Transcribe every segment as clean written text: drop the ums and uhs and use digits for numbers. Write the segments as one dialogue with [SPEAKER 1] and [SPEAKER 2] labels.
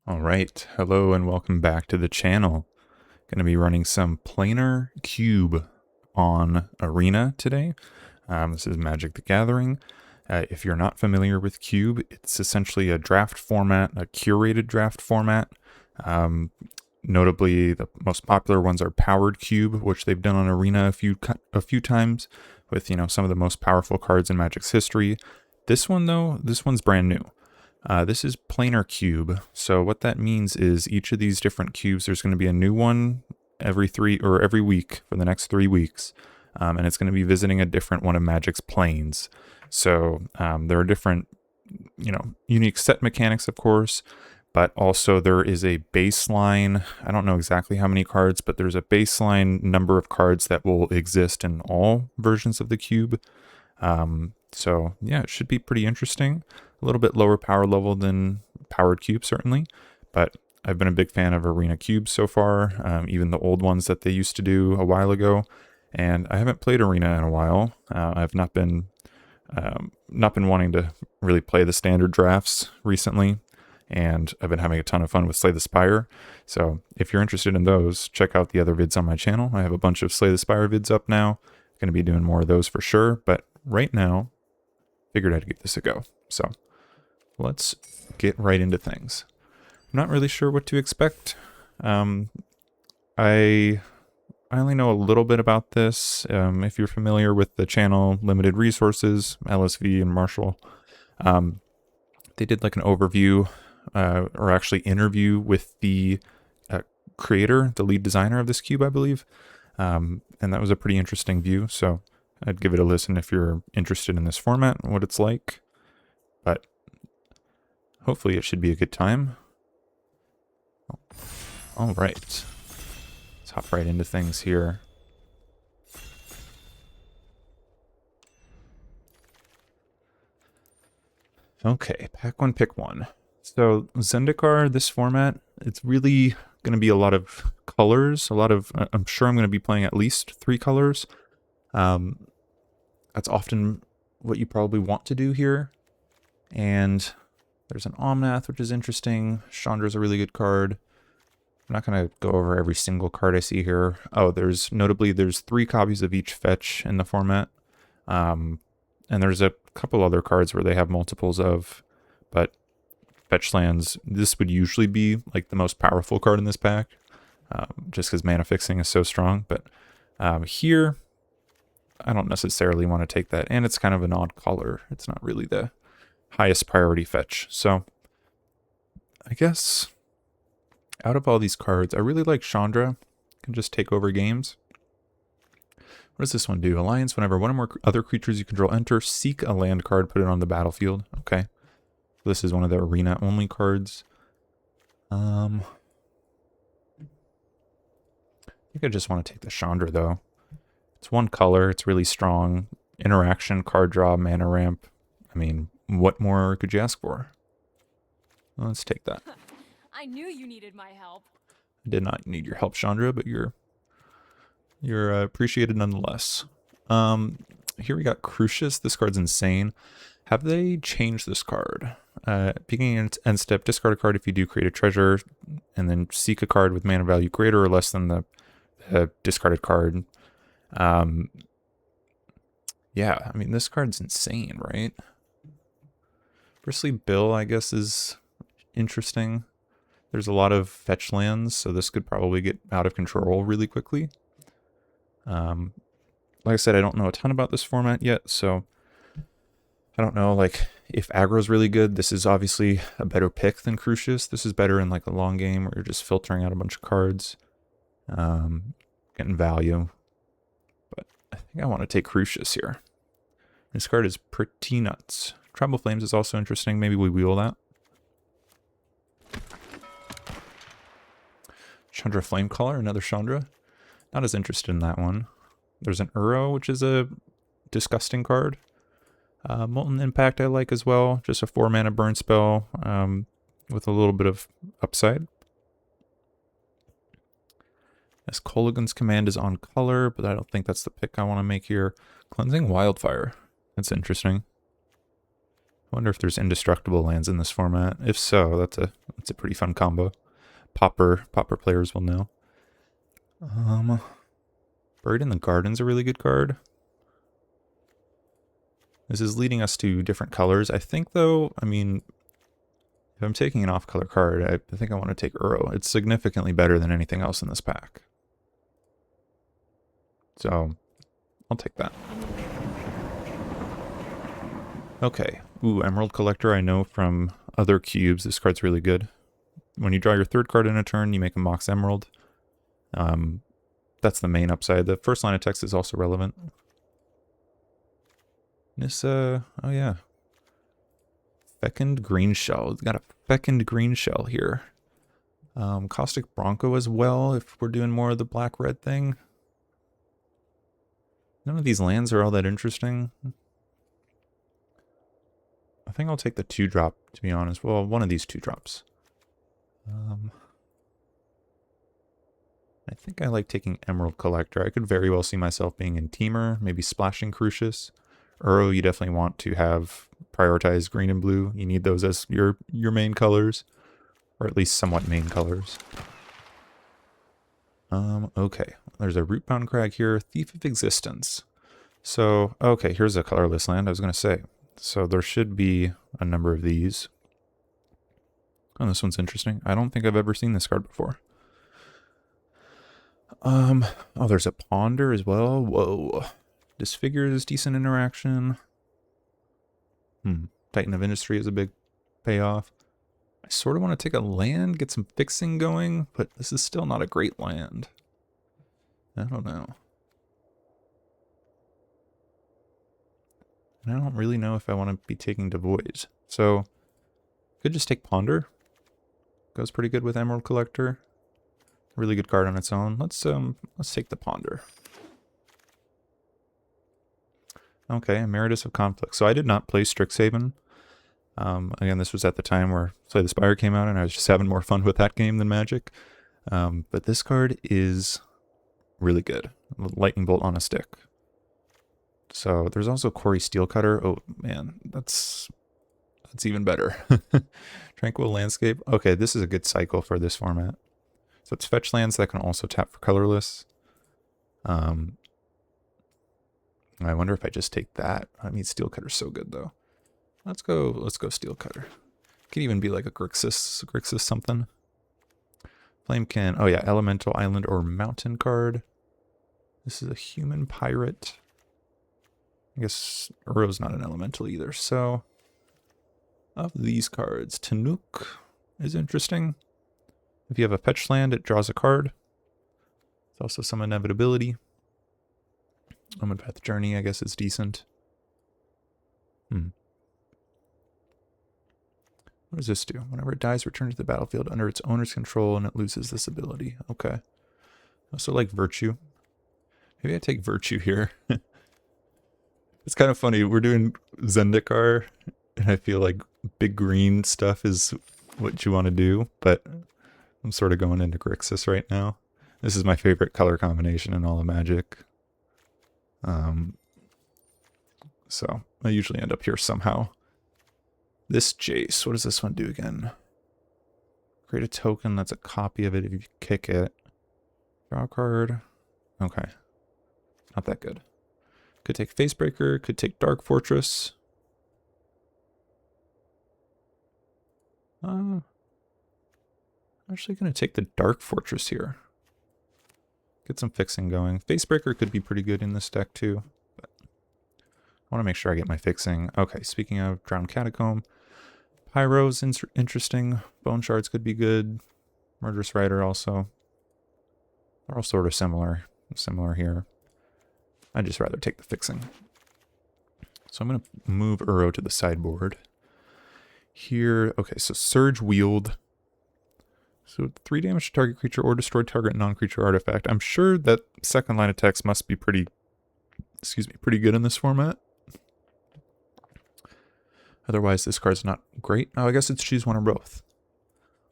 [SPEAKER 1] All right, hello and welcome back to the channel. Going to be running some Planar Cube on Arena today. This is Magic the Gathering. If you're not familiar with Cube, it's essentially a draft format, a curated draft format. Notably, the most popular ones are Powered Cube, which they've done on Arena a few times with some of the most powerful cards in Magic's history. This one though, this one's brand new. This is Planar Cube. So what that means is each of these different cubes, there's going to be a new one every week for the next 3 weeks. And it's going to be visiting a different one of Magic's planes. So there are different, unique set mechanics, of course, but also there is a baseline. I don't know exactly how many cards, but there's a baseline number of cards that will exist in all versions of the cube. So yeah, it should be pretty interesting. A little bit lower power level than Powered Cube, certainly, but I've been a big fan of Arena Cubes so far, even the old ones that they used to do a while ago. And I haven't played Arena in a while. I've not been wanting to really play the standard drafts recently, and I've been having a ton of fun with Slay the Spire. So if you're interested in those, check out the other vids on my channel. I have a bunch of Slay the Spire vids up now. Going to be doing more of those for sure, but right now, figured I'd give this a go. So let's get right into things. I'm not really sure what to expect. I only know a little bit about this. If you're familiar with the channel Limited Resources, LSV and Marshall, they did like an overview, or actually interview with the creator, the lead designer of this cube, I believe. And that was a pretty interesting view. So I'd give it a listen if you're interested in this format and what it's like. But hopefully it should be a good time. All right. Let's hop right into things here. Okay, pack one, pick one. So Zendikar, this format, it's really going to be a lot of colors. I'm sure I'm going to be playing at least 3 colors. That's often what you probably want to do here. And there's an Omnath, which is interesting. Chandra's a really good card. I'm not going to go over every single card I see here. Oh, there's 3 copies of each fetch in the format. And there's a couple other cards where they have multiples of, but fetch lands, this would usually be like the most powerful card in this pack, just because mana fixing is so strong. But here, I don't necessarily want to take that. And it's kind of an odd color. It's not really the highest priority fetch. So I guess out of all these cards, I really like Chandra. Can just take over games. What does this one do? Alliance, whenever one or more other creatures you control enter, seek a land card, put it on the battlefield. Okay. This is one of the arena only cards. I think I just want to take the Chandra though. It's 1 color, it's really strong. Interaction, card draw, mana ramp. I mean, what more could you ask for? Well, let's take that.
[SPEAKER 2] I knew you needed my help.
[SPEAKER 1] I did not need your help, Chandra, but you're appreciated nonetheless. Here we got Crucius. This card's insane. Have they changed this card? Peeking end step, discard a card if you do create a treasure, and then seek a card with mana value greater or less than the discarded card. Yeah, I mean, this card's insane, right? Bristly Bill, I guess, is interesting. There's a lot of fetch lands, so this could probably get out of control really quickly. Like I said, I don't know a ton about this format yet, so I don't know, like, if aggro's really good, this is obviously a better pick than Crucius. This is better in, like, a long game where you're just filtering out a bunch of cards, getting value. But I think I want to take Crucius here. This card is pretty nuts. Tribal Flames is also interesting. Maybe we wheel that. Chandra Flamecaller, another Chandra. Not as interested in that one. There's an Uro, which is a disgusting card. Molten Impact I like as well. Just a 4 mana burn spell with a little bit of upside. As Kolaghan's Command is on color, but I don't think that's the pick I want to make here. Cleansing Wildfire. That's interesting. I wonder if there's indestructible lands in this format. If so, that's a pretty fun combo. Pauper players will know. Buried in the Garden's a really good card. This is leading us to different colors. I think, though, I mean, if I'm taking an off-color card, I think I want to take Uro. It's significantly better than anything else in this pack. So, I'll take that. Okay. Ooh, Emerald Collector, I know from other cubes, this card's really good. When you draw your third card in a turn, you make a Mox Emerald. That's the main upside. The first line of text is also relevant. This, oh yeah. Fecund Green Shell. We've got a Fecund Green Shell here. Caustic Bronco as well, if we're doing more of the black-red thing. None of these lands are all that interesting. I think I'll take the 2-drop, to be honest. Well, one of these 2-drops. I think I like taking Emerald Collector. I could very well see myself being in Teamer, maybe splashing Crucius. Uro, you definitely want to have prioritized green and blue. You need those as your main colors, or at least somewhat main colors. Okay, there's a Rootbound Crag here, Thief of Existence. So, okay, here's a colorless land, I was going to say. So there should be a number of these. Oh, this one's interesting. I don't think I've ever seen this card before. Oh, there's a Ponder as well. Whoa. Disfigures, decent interaction. Titan of Industry is a big payoff. I sort of want to take a land, get some fixing going, but this is still not a great land. I don't know. And I don't really know if I want to be taking Devoid. So, could just take Ponder. Goes pretty good with Emerald Collector. Really good card on its own. Let's take the Ponder. Okay, Emeritus of Conflict. So I did not play Strixhaven. Again, this was at the time where Slay the Spire came out, and I was just having more fun with that game than Magic. But this card is really good. Lightning Bolt on a stick. So there's also Quarry Steelcutter. Oh man, that's even better. Tranquil Landscape. Okay, this is a good cycle for this format. So it's fetch lands that can also tap for colorless. I wonder if I just take that. I mean, Steelcutter's so good though. Let's go Steelcutter. Could even be like a Grixis something. Flamekin. Oh yeah, Elemental Island or Mountain card. This is a Human Pirate. I guess Uro's not an elemental either. So, of these cards, Tanuk is interesting. If you have a fetch land, it draws a card. It's also some inevitability. Omen Path Journey, I guess, is decent. What does this do? Whenever it dies, return to the battlefield under its owner's control and it loses this ability. Okay. I also like Virtue. Maybe I take Virtue here. It's kind of funny. We're doing Zendikar, and I feel like big green stuff is what you want to do, but I'm sort of going into Grixis right now. This is my favorite color combination in all of Magic. So I usually end up here somehow. This Jace, what does this one do again? Create a token that's a copy of it if you kick it. Draw a card. Okay. Not that good. Could take Facebreaker, could take Dark Fortress. I'm actually going to take the Dark Fortress here. Get some fixing going. Facebreaker could be pretty good in this deck too. But I want to make sure I get my fixing. Okay, speaking of Drowned Catacomb. Pyro's interesting. Bone Shards could be good. Murderous Rider also. They're all sort of similar here. I'd just rather take the fixing. So I'm going to move Uro to the sideboard. Here, okay, so Surge Wield. So 3 damage to target creature or destroy target non-creature artifact. I'm sure that second line of text must be pretty good in this format. Otherwise, this card's not great. Oh, I guess it's choose one or both.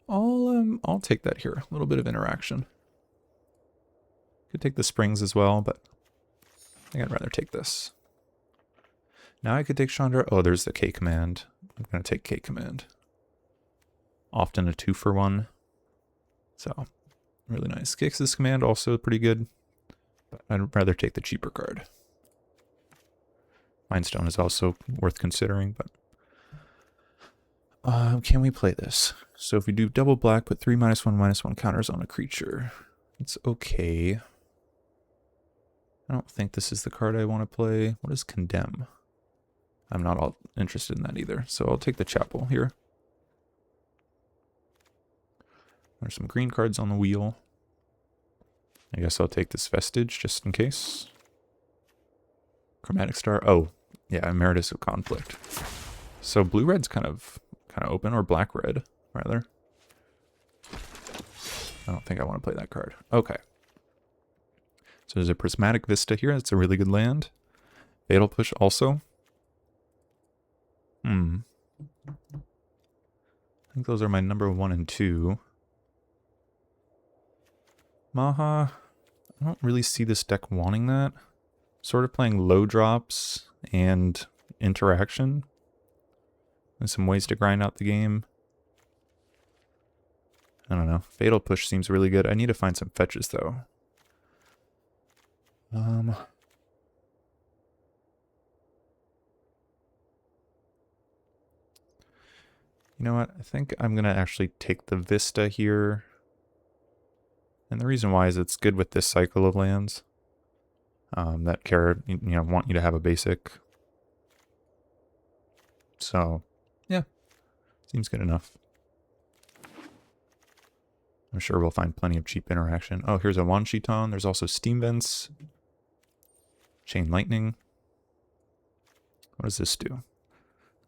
[SPEAKER 1] I'll take that here. A little bit of interaction. Could take the Springs as well, but I think I'd rather take this. Now I could take Chandra. Oh, there's the K command. I'm going to take K command. Often a 2-for-1. So, really nice. Kix's command also pretty good, but I'd rather take the cheaper card. Mind Stone is also worth considering, but can we play this? So if we do double black, put 3 -1/-1 counters on a creature. It's okay. I don't think this is the card I want to play. What is Condemn? I'm not all interested in that either, so I'll take the Chapel here. There's some green cards on the wheel. I guess I'll take this Vestige just in case. Chromatic Star. Oh, yeah, Emeritus of Conflict. So blue-red's kind of open, or black-red, rather. I don't think I want to play that card. Okay. So there's a Prismatic Vista here. That's a really good land. Fatal Push also. I think those are my number 1 and 2. Maha. I don't really see this deck wanting that. Sort of playing low drops and interaction. And some ways to grind out the game. I don't know. Fatal Push seems really good. I need to find some fetches, though. You know what? I think I'm going to actually take the Vista here. And the reason why is it's good with this cycle of lands. That want you to have a basic. So, yeah. Seems good enough. I'm sure we'll find plenty of cheap interaction. Oh, here's a Wanshiton. There's also Steam Vents. Chain Lightning. What does this do?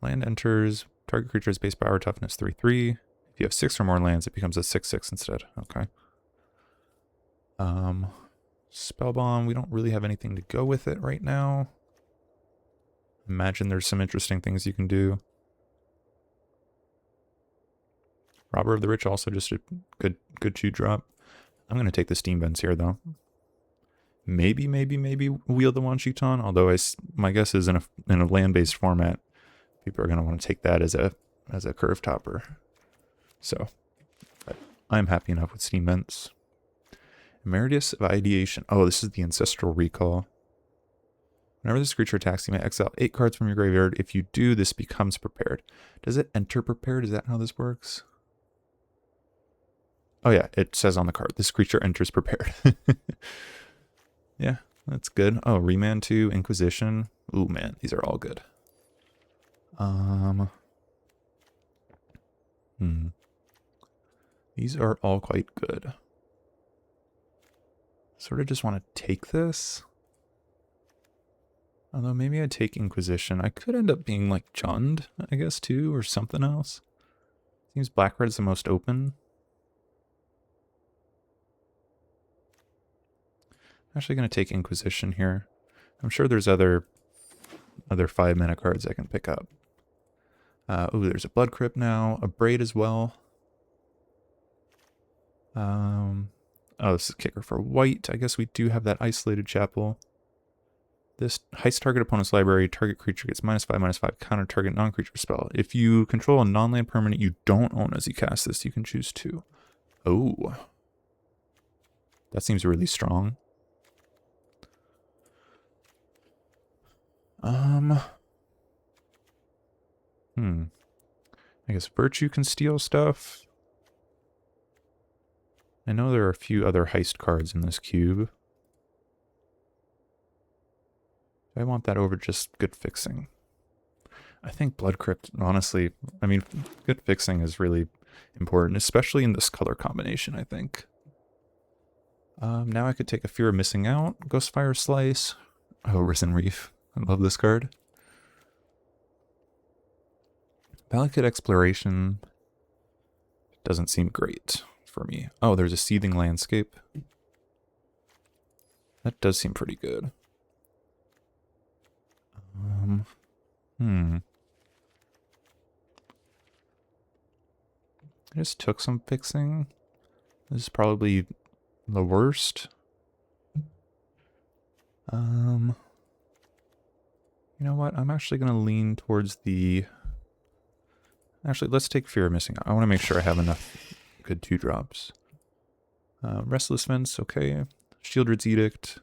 [SPEAKER 1] Land enters. Target creature's base power toughness 3/3. If you have 6 or more lands, it becomes a 6/6 instead. Okay. Spellbomb. We don't really have anything to go with it right now. Imagine there's some interesting things you can do. Robber of the Rich, also just a good chew drop. I'm going to take the Steam Vents here, though. Maybe wheel the Wanshiton, although my guess is in a land-based format, people are going to want to take that as a curve topper. So, I'm happy enough with Steam Vents. Emeritus of Ideation. Oh, this is the Ancestral Recall. Whenever this creature attacks, you may exile 8 cards from your graveyard. If you do, this becomes prepared. Does it enter prepared? Is that how this works? Oh yeah, it says on the card, this creature enters prepared. Yeah, that's good. Oh, Remand 2, Inquisition. Ooh, man, these are all good. These are all quite good. Sort of just want to take this. Although maybe I'd take Inquisition. I could end up being like Jund, I guess, too, or something else. Seems black-red's the most open. I'm actually going to take Inquisition here. I'm sure there's other 5-mana cards I can pick up. Ooh, there's a Blood Crypt now. A Braid as well. Oh, this is kicker for white. I guess we do have that Isolated Chapel. This heist target opponent's library. Target creature gets -5/-5 counter target non-creature spell. If you control a non-land permanent you don't own as you cast this, you can choose 2. Oh. That seems really strong. I guess Virtue can steal stuff. I know there are a few other heist cards in this cube. I want that over just good fixing. I think Blood Crypt, honestly, I mean, good fixing is really important, especially in this color combination, I think. Now I could take a Fear of Missing Out, Ghostfire Slice. Oh, Risen Reef. I love this card. Valakut Exploration doesn't seem great for me. Oh, there's a Seething Landscape. That does seem pretty good. I just took some fixing. This is probably the worst. You know what? I'm actually going to lean towards the Actually, let's take Fear of Missing Out. I want to make sure I have enough good 2-drops. Restless Fence, okay. Shieldred's Edict.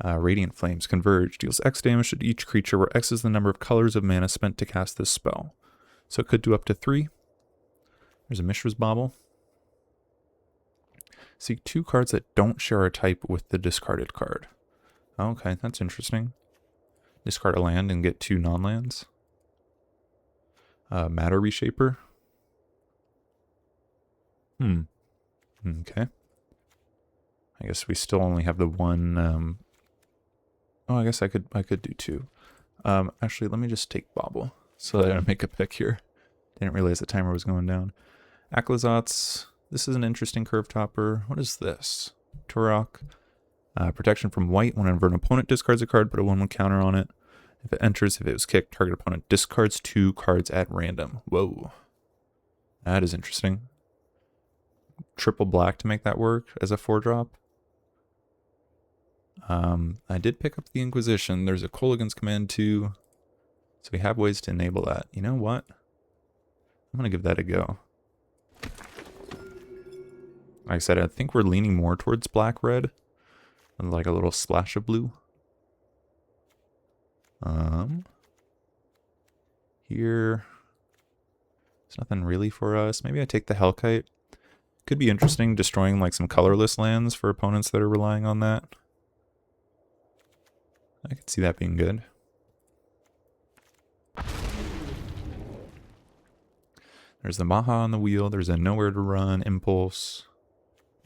[SPEAKER 1] Radiant Flames, Converge. Deals X damage to each creature, where X is the number of colors of mana spent to cast this spell. So it could do up to 3. There's a Mishra's Bauble. Seek 2 cards that don't share a type with the discarded card. Okay, that's interesting. Discard a land and get 2 non-lands. Matter Reshaper. Okay. I guess we still only have the one. Oh, I guess I could do 2. Actually, let me just take Bauble so that I don't make a pick here. Didn't realize the timer was going down. Aclazotz. This is an interesting curve topper. What is this? Turok. Protection from white. When an opponent discards a card, put a 1/1 counter on it. If it enters, if it was kicked, target opponent discards 2 cards at random. Whoa. That is interesting. Triple black to make that work as a 4-drop. I did pick up the Inquisition. There's a Kolaghan's Command too. So we have ways to enable that. You know what? I'm going to give that a go. Like I said, I think we're leaning more towards black-red. And like a little splash of blue. Here. There's nothing really for us. Maybe I take the Hellkite. Could be interesting, destroying like some colorless lands for opponents that are relying on that. I could see that being good. There's the Maha on the wheel. There's a Nowhere to Run, Impulse,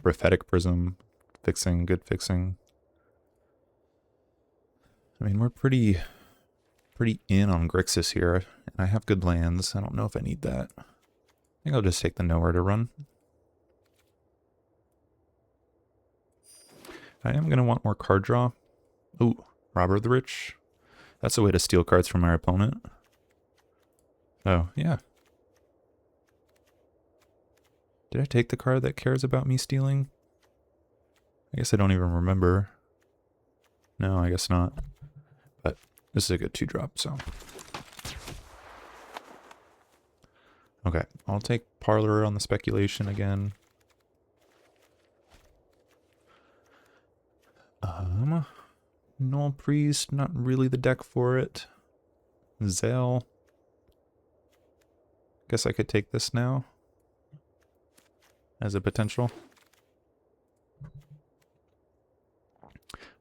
[SPEAKER 1] Prophetic Prism, fixing, good fixing. I mean, we're pretty in on Grixis here, and I have good lands. I don't know if I need that. I think I'll just take the Nowhere to Run. I am going to want more card draw. Ooh, Robber of the Rich. That's a way to steal cards from our opponent. Oh, yeah. Did I take the card that cares about me stealing? I guess I don't even remember. No, I guess not. But this is a good 2-drop, so. Okay, I'll take Parlor on the speculation again. Null Priest, not really the deck for it. Zale. Guess I could take this now. As a potential.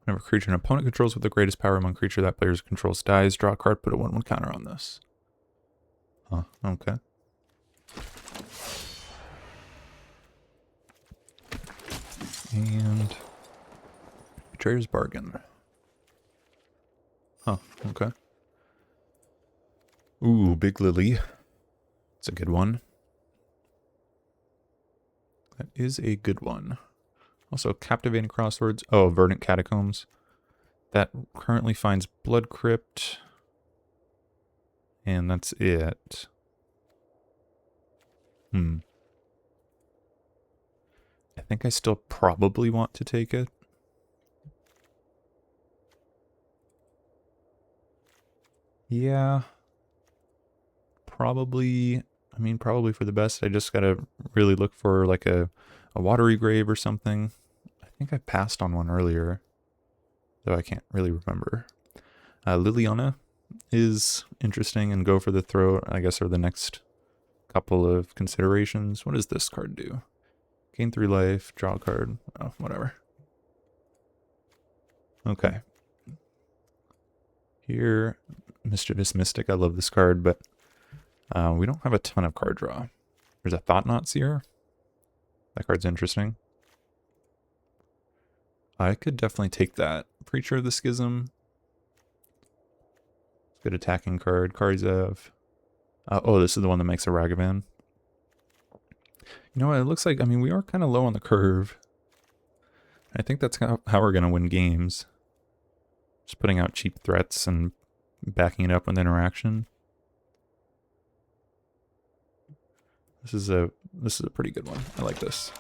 [SPEAKER 1] Whenever a creature an opponent controls with the greatest power among creature that player controls dies, draw a card, put a 1/1 counter on this. Huh, okay. And Betrayer's Bargain. Huh, okay. Ooh, Big Lily. It's a good one. That is a good one. Also, Captivating Crosswords. Oh, Verdant Catacombs. That currently finds Blood Crypt. And that's it. I think I still probably want to take it. Yeah. Probably, I mean, probably for the best. I just gotta really look for like a Watery Grave or something. I think I passed on one earlier, though I can't really remember. Liliana is interesting, and Go for the Throat, I guess, are the next couple of considerations. What does this card do? Gain 3 life, draw a card. Oh, whatever. Okay. Here, Mischievous Mystic. I love this card, but we don't have a ton of card draw. There's a Thought-Knot Seer. That card's interesting. I could definitely take that. Preacher of the Schism. Good attacking card. Karizev. Oh, this is the one that makes a Ragavan. You know what? It looks like, I mean, we are kind of low on the curve. I think that's how we're going to win games. Just putting out cheap threats and backing it up with interaction. This is a pretty good one. I like this.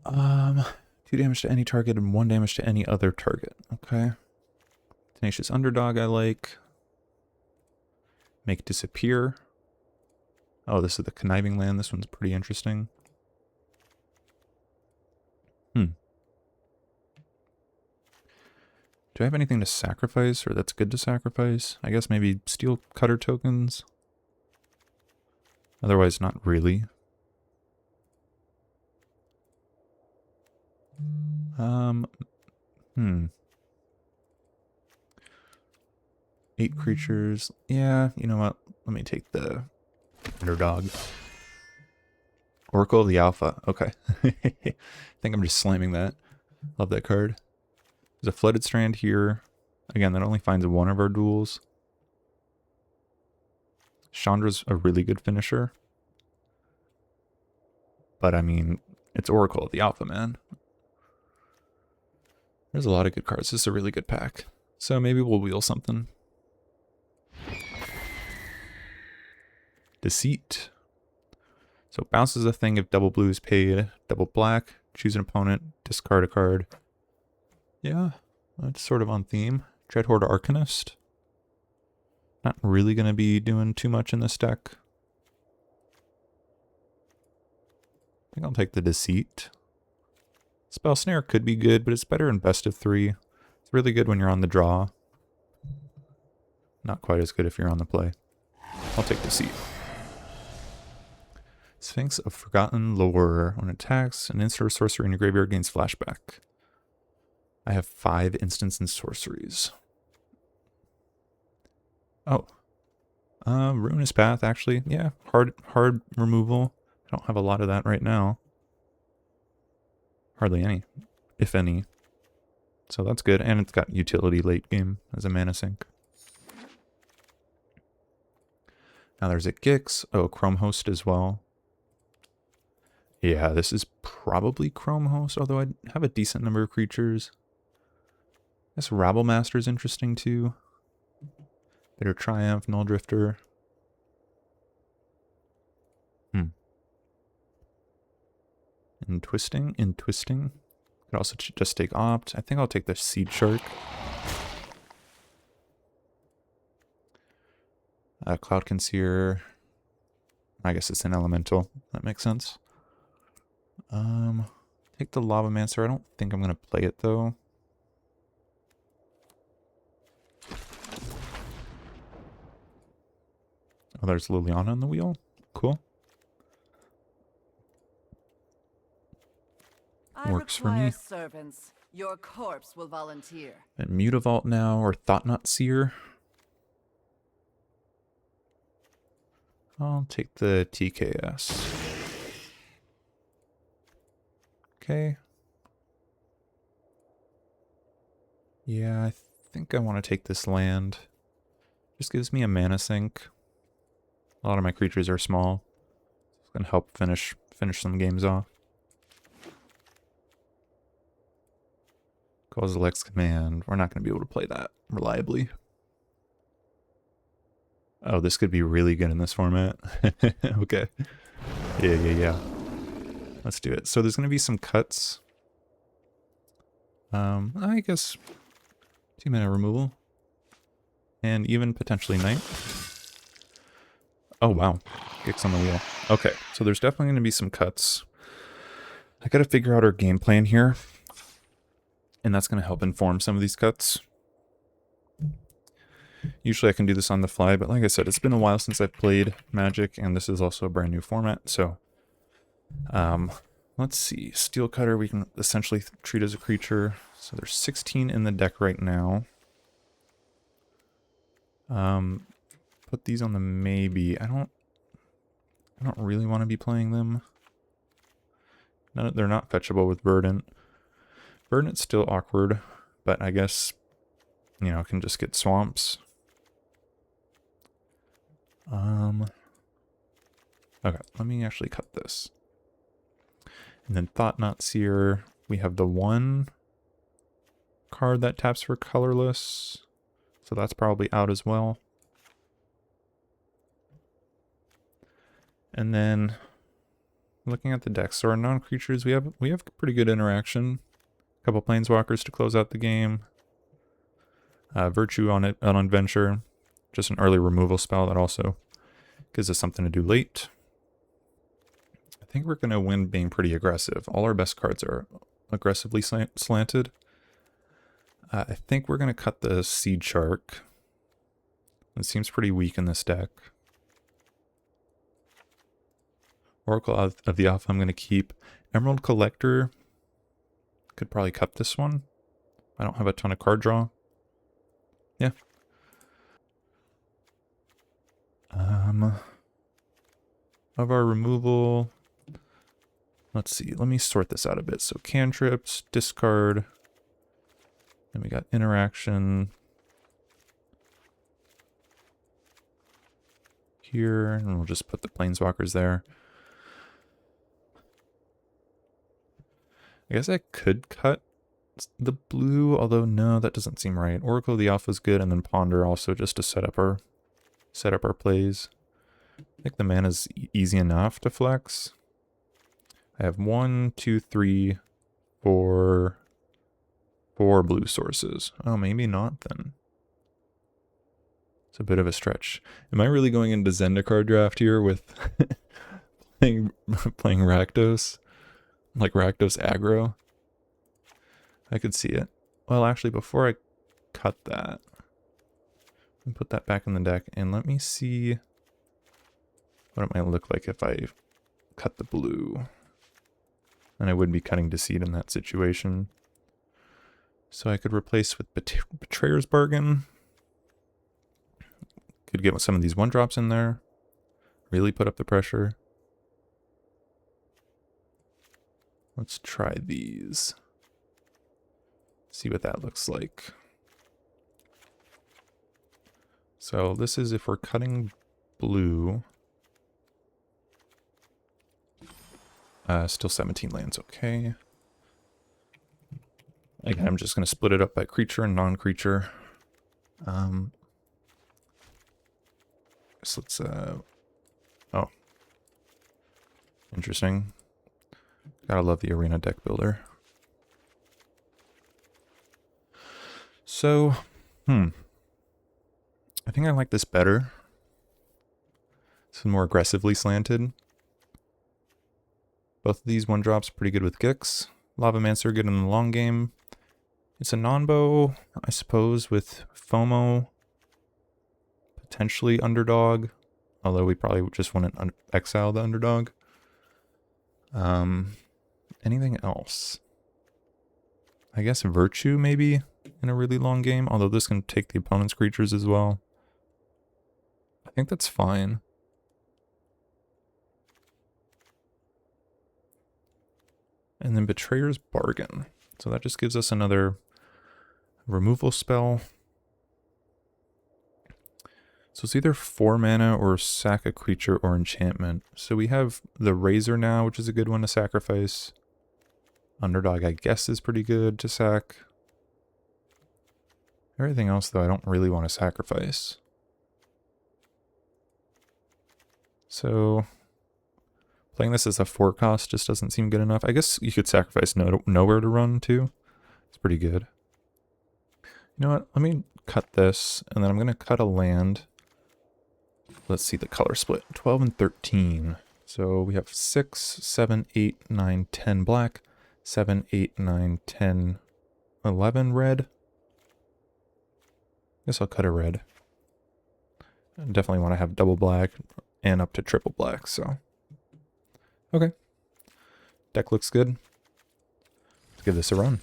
[SPEAKER 1] 2 damage to any target and 1 damage to any other target. Okay. Tenacious Underdog I like. Make disappear. Oh, this is the conniving land. This one's pretty interesting. Do I have anything to sacrifice, or that's good to sacrifice? I guess maybe steel cutter tokens. Otherwise, not really. Hmm. 8 creatures. Yeah, you know what? Let me take the underdog. Oracle of the Alpha. Okay. I think I'm just slamming that. Love that card. There's a Flooded Strand here. Again, that only finds one of our duels. Chandra's a really good finisher. But I mean, it's Oracle of the Alpha, man. There's a lot of good cards. This is a really good pack. So maybe we'll wheel something. Deceit. So bounces a thing if double blue is paid, double black, choose an opponent, discard a card. Yeah, that's sort of on theme. Dreadhorde Arcanist. Not really going to be doing too much in this deck. I think I'll take the Deceit. Spell Snare could be good, but it's better in best of 3. It's really good when you're on the draw. Not quite as good if you're on the play. I'll take Deceit. Sphinx of Forgotten Lore. When it attacks, an instant or sorcery in your graveyard gains flashback. I have 5 instants and sorceries. Oh. Ruinous Path, actually. Yeah, hard removal. I don't have a lot of that right now. Hardly any, if any. So that's good. And it's got utility late game as a mana sink. Now there's a Gix. Oh, Chrome Host as well. Yeah, this is probably Chrome Host, although I have a decent number of creatures. I guess Rabble Master is interesting too. Bitter Triumph, Null Drifter. In Twisting. Could also just take Opt. I think I'll take the Seed Shark. Cloud Conceer. I guess it's an elemental. That makes sense. Take the Lavamancer. I don't think I'm going to play it though. Oh, there's Liliana on the wheel. Cool. Works for me.
[SPEAKER 3] Servants. Your corpse will volunteer.
[SPEAKER 1] And Mutavault now, or Thought-Knot Seer. I'll take the TKS. Okay. Yeah, I think I want to take this land. Just gives me a mana sink. A lot of my creatures are small. It's gonna help finish some games off. Kozilek's Command. We're not gonna be able to play that reliably. Oh, this could be really good in this format. Okay. Yeah. Let's do it. So there's gonna be some cuts. I guess 2-mana removal. And even potentially night. Oh, wow. Gix on the wheel. Okay, so there's definitely going to be some cuts. I got to figure out our game plan here. And that's going to help inform some of these cuts. Usually I can do this on the fly, but like I said, it's been a while since I've played Magic, and this is also a brand new format, so... let's see. Steel Cutter we can essentially treat as a creature. So there's 16 in the deck right now. Put these on the maybe. I don't really want to be playing them. No, they're not fetchable with Verdant. Verdant's still awkward, but I guess, you know, can just get swamps. Okay, let me actually cut this. And then Thought-Knot Seer, we have the 1 card that taps for colorless. So that's probably out as well. And then looking at the deck, so our non-creatures, we have pretty good interaction. A couple planeswalkers to close out the game. Virtue on Adventure. just an early removal spell that also gives us something to do late. I think we're going to win being pretty aggressive. All our best cards are aggressively slanted. I think we're going to cut the Seed Shark. It seems pretty weak in this deck. Oracle of the Alpha I'm going to keep. Emerald Collector. Could probably cut this one. I don't have a ton of card draw. Yeah. Of our removal, let's see. Let me sort this out a bit. So cantrips, discard. Then we got interaction here, and we'll just put the planeswalkers there. I guess I could cut the blue, although no, that doesn't seem right. Oracle of the Alpha is good, and then Ponder also just to set up our plays. I think the mana's easy enough to flex. I have 1, 2, 3, 4 blue sources. Oh, maybe not then. It's a bit of a stretch. Am I really going into Zendikar draft here with playing Rakdos? Like Rakdos aggro? I could see it. Well, actually, before I cut that, and put that back in the deck, and let me see what it might look like if I cut the blue. And I would be cutting Deceit in that situation. So I could replace with Betrayer's Bargain. Could get some of these 1-drops in there. Really put up the pressure. Let's try these. See what that looks like. So this is if we're cutting blue. Still 17 lands, okay. Again, I'm just going to split it up by creature and non-creature. So let's, oh. Interesting. Gotta love the Arena deck builder. So, I think I like this better. It's more aggressively slanted. Both of these 1-drops pretty good with Gix. Lavamancer good in the long game. It's a non-bow, I suppose, with FOMO. Potentially underdog. Although we probably just want to exile the underdog. Anything else? I guess Virtue maybe in a really long game. Although this can take the opponent's creatures as well. I think that's fine. And then Betrayer's Bargain. So that just gives us another removal spell. So it's either 4 mana or sack a creature or enchantment. So we have the Razor now, which is a good one to sacrifice. Underdog, I guess, is pretty good to sack. Everything else, though, I don't really want to sacrifice. So playing this as a 4 cost just doesn't seem good enough. I guess you could sacrifice Nowhere to Run, too. It's pretty good. You know what? Let me cut this, and then I'm going to cut a land. Let's see the color split. 12 and 13. So we have 6, 7, 8, 9, 10 black. 7, 8, 9, 10, 11 red. Guess I'll cut a red. I definitely want to have double black and up to triple black, so. Okay. Deck looks good. Let's give this a run.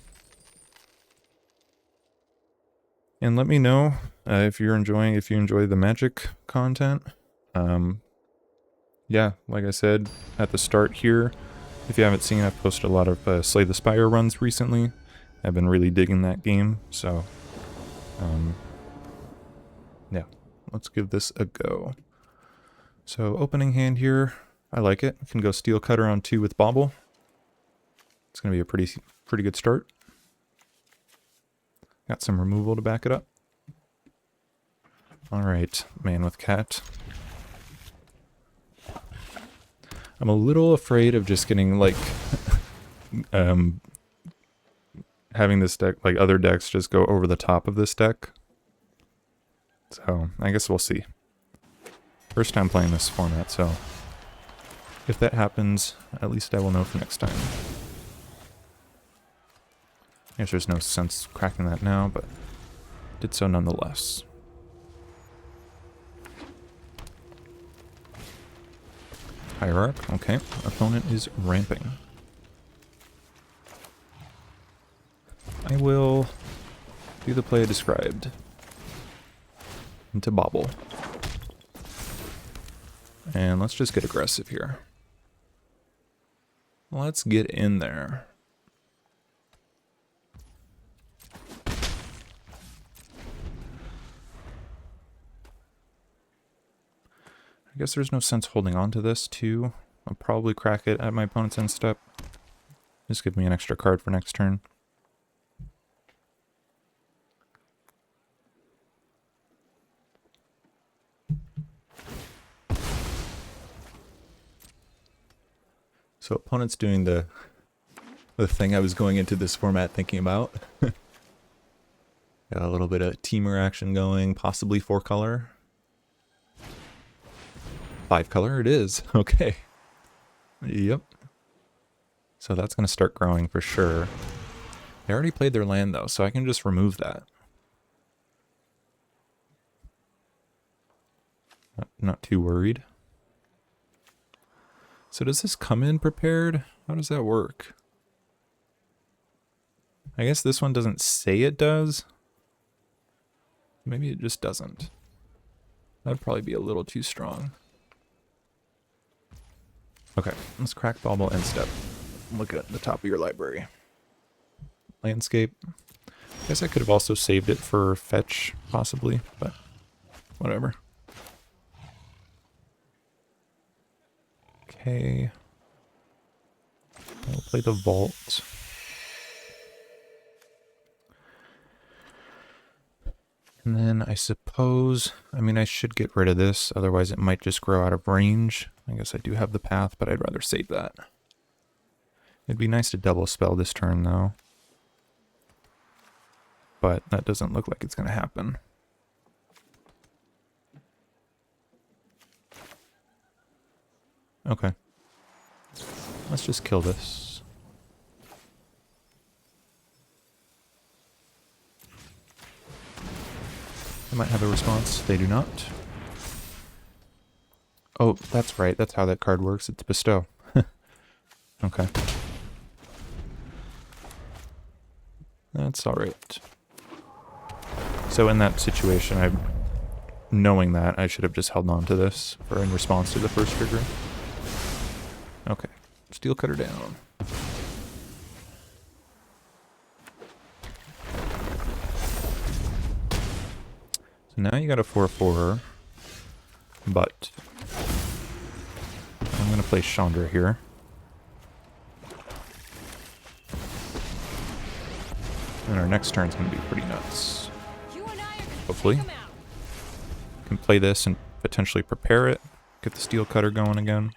[SPEAKER 1] And let me know if you enjoy the Magic content. Yeah, like I said at the start here, if you haven't seen, I've posted a lot of Slay the Spire runs recently. I've been really digging that game, so yeah, let's give this a go. So opening hand here, I like it. I can go Steel Cutter on 2 with Bobble. It's going to be a pretty good start. Got some removal to back it up. Alright, Man with Cat. I'm a little afraid of just getting, like, having this deck, like other decks, just go over the top of this deck. So I guess we'll see. First time playing this format, so if that happens, at least I will know for next time. I guess there's no sense cracking that now, but did so nonetheless. Hierarch, okay. Opponent is ramping. I will do the play I described. Into Bobble. And let's just get aggressive here. Let's get in there. I guess there's no sense holding on to this too. I'll probably crack it at my opponent's end step. Just give me an extra card for next turn. So opponent's doing the thing I was going into this format thinking about. Got a little bit of teamer action going, possibly 4-color. 5-color it is. Okay. Yep. So that's going to start growing for sure. They already played their land though, so I can just remove that. Not too worried. So does this come in prepared? How does that work? I guess this one doesn't say it does. Maybe it just doesn't. That'd probably be a little too strong. Okay, let's crack Bobble end step. Look at the top of your library. Landscape. I guess I could have also saved it for fetch, possibly, but whatever. Okay. I'll play the vault. And then I suppose, I mean, I should get rid of this, otherwise it might just grow out of range. I guess I do have the path, but I'd rather save that. It'd be nice to double spell this turn, though. But that doesn't look like it's going to happen. Okay. Let's just kill this. They might have a response. They do not. Oh, that's right. That's how that card works. It's bestow. Okay. That's alright. So in that situation, knowing that, I should have just held on to this for in response to the first trigger. Okay. Steel cutter down. So now you got a 4/4, but I'm going to play Chandra here. And our next turn's going to be pretty nuts. Hopefully. Can play this and potentially prepare it. Get the steel cutter going again.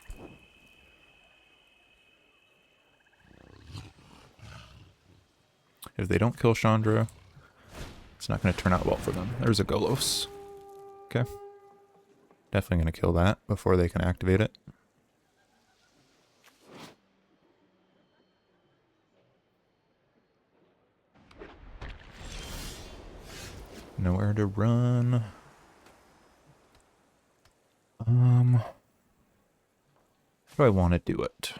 [SPEAKER 1] If they don't kill Chandra, it's not going to turn out well for them. There's a Golos. Okay. Definitely going to kill that before they can activate it. Nowhere to run. How do I want to do it?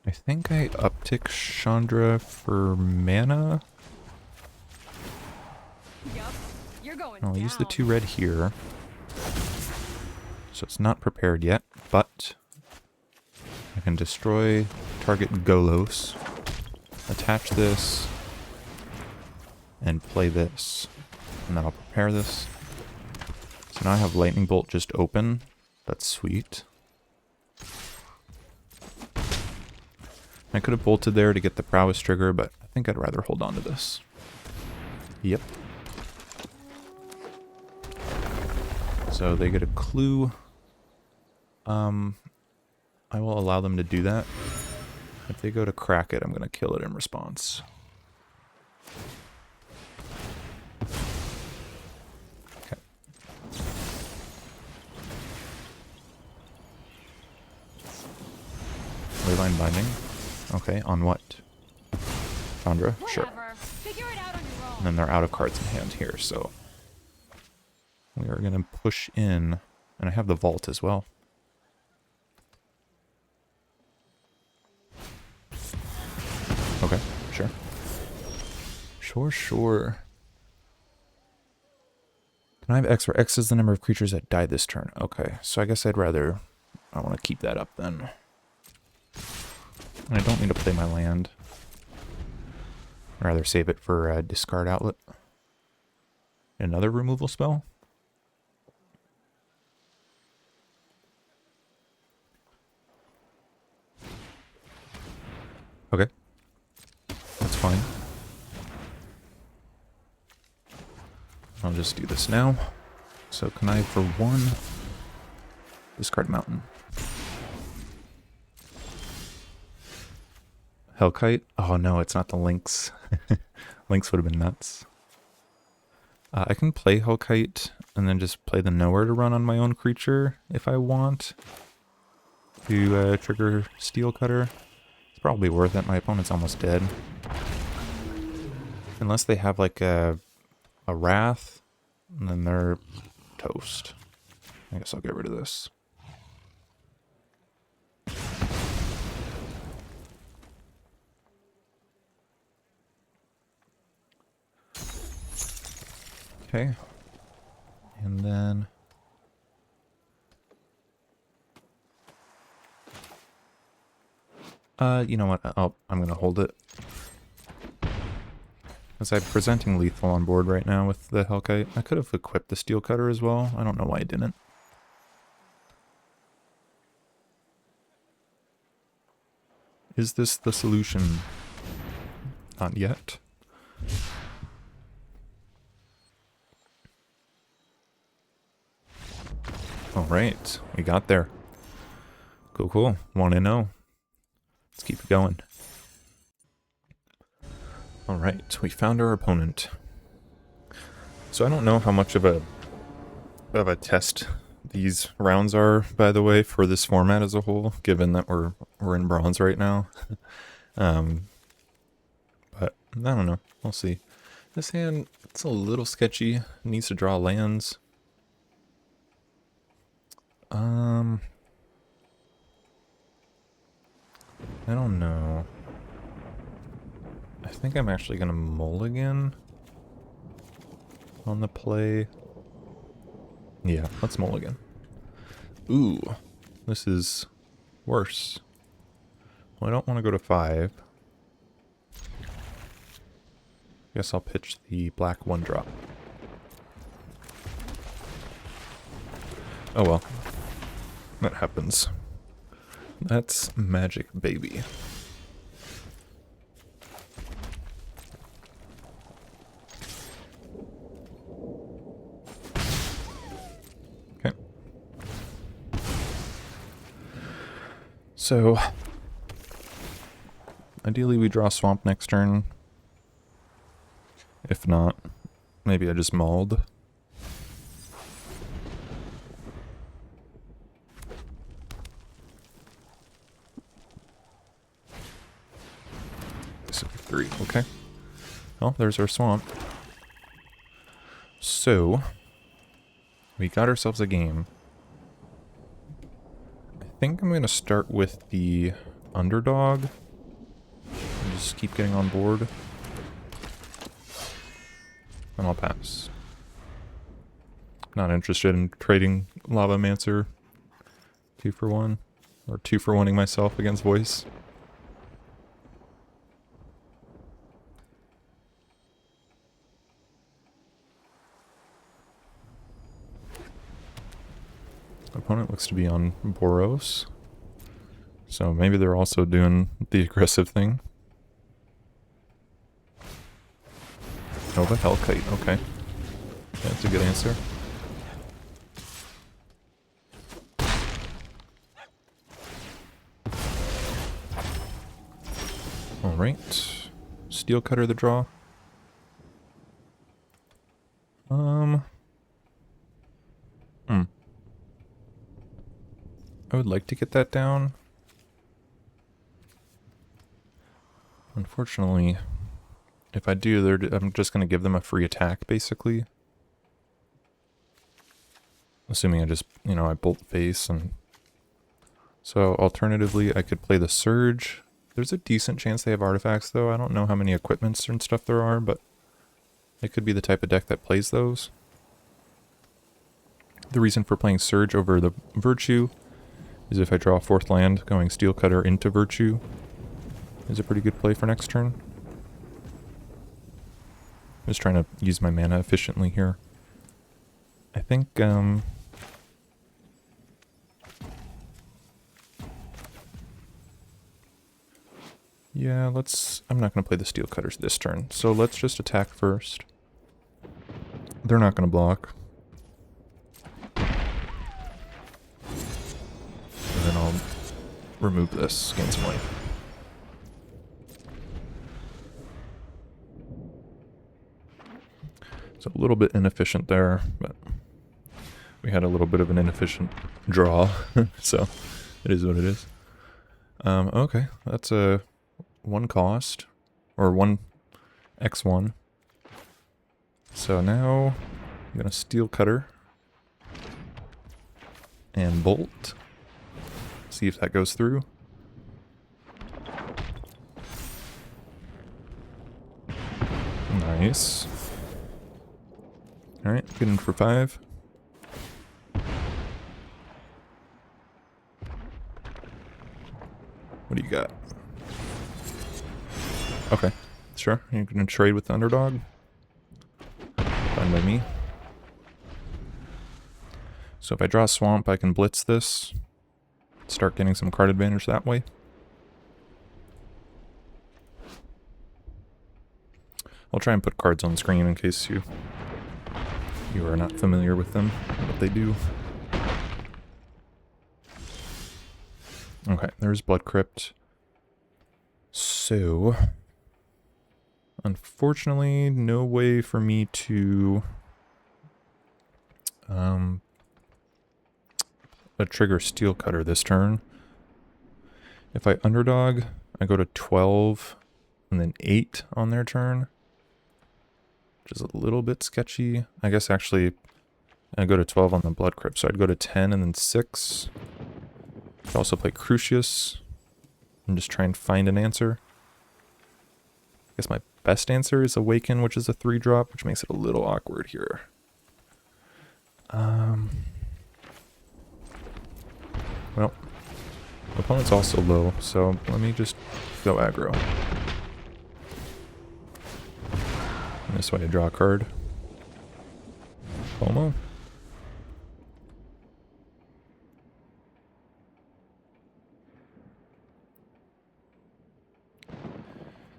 [SPEAKER 1] I think I uptick Chandra for mana.
[SPEAKER 2] Yep, you're going
[SPEAKER 1] I'll use the
[SPEAKER 2] down.
[SPEAKER 1] 2 red here. So it's not prepared yet, but I can destroy target Golos, attach this, and play this. And then I'll prepare this. So now I have Lightning Bolt just open. That's sweet. I could have bolted there to get the prowess trigger, but I think I'd rather hold on to this. Yep. So they get a clue. I will allow them to do that. If they go to crack it, I'm going to kill it in response. Okay. Leyline Binding. Okay, on what? Chandra? Sure.
[SPEAKER 2] Whatever. Figure it out on your own.
[SPEAKER 1] And then they're out of cards in hand here, so we are going to push in, and I have the vault as well. Okay, sure. Sure. Can I have X where X is the number of creatures that die this turn? Okay, so I guess I want to keep that up then. And I don't need to play my land. I'd rather save it for a discard outlet. Another removal spell? Okay. That's fine. I'll just do this now. So can I, for one, discard Mountain? Hellkite? Oh no, it's not the Lynx. Lynx would have been nuts. I can play Hellkite and then just play the Nowhere to run on my own creature if I want to trigger Steel Cutter. It's probably worth it. My opponent's almost dead. Unless they have like a Wrath, and then they're toast. I guess I'll get rid of this. Okay. And then you know what? I'm gonna hold it. As I'm presenting lethal on board right now with the Hellkite. I could have equipped the Steel Cutter as well. I don't know why I didn't. Is this the solution? Not yet. Alright, we got there. Cool. 1-0. Let's keep it going. Alright, we found our opponent. So I don't know how much of a test these rounds are, by the way, for this format as a whole, given that we're in bronze right now. But I don't know. We'll see. This hand, it's a little sketchy. It needs to draw lands. I don't know. I think I'm actually gonna mulligan on the play. Yeah, let's mulligan. Ooh, this is worse. Well, I don't want to go to 5. Guess I'll pitch the black 1-drop. Oh well. That happens. That's Magic, baby. Okay. So, ideally we draw Swamp next turn. If not, maybe I just mauled. Three, okay. Well, there's our swamp. So, we got ourselves a game. I think I'm going to start with the underdog. And just keep getting on board. And I'll pass. Not interested in trading Lavamancer 2 for 1. Or 2 for 1ing myself against voice. Opponent looks to be on Boros. So maybe they're also doing the aggressive thing. Nova Hellkite, okay. That's a good answer. Alright. Steel Cutter the draw. I would like to get that down. Unfortunately, if I do, I'm just going to give them a free attack, basically. Assuming I just, I bolt face. And so alternatively, I could play the Surge. There's a decent chance they have artifacts, though. I don't know how many equipments and stuff there are, but it could be the type of deck that plays those. The reason for playing Surge over the Virtue is if I draw a 4th land, going Steel Cutter into Virtue is a pretty good play for next turn. I'm just trying to use my mana efficiently here. I think, yeah, I'm not going to play the Steel Cutters this turn, so let's just attack first. They're not going to block. And then I'll remove this, gain some life. So a little bit inefficient there, but we had a little bit of an inefficient draw, so it is what it is. Okay, that's a 1 cost, or 1 X1. So now I'm going to Steel Cutter and Bolt. See if that goes through. Nice. Alright, get in for 5. What do you got? Okay, sure. You're going to trade with the underdog? Fine by me. So if I draw a Swamp, I can blitz this. Start getting some card advantage that way. I'll try and put cards on screen in case you are not familiar with them, what they do. Okay, there's Blood Crypt. So, unfortunately, no way for me to trigger Steel Cutter this turn. If I underdog, I go to 12 and then 8 on their turn, which is a little bit sketchy. I guess actually I go to 12 on the Blood Crypt, so I'd go to 10 and then 6. Could also play Crucius and just try and find an answer. I guess my best answer is Awaken, which is a 3-drop, which makes it a little awkward here. Well, opponent's also low, so let me just go aggro. And this way I draw a card. FOMO.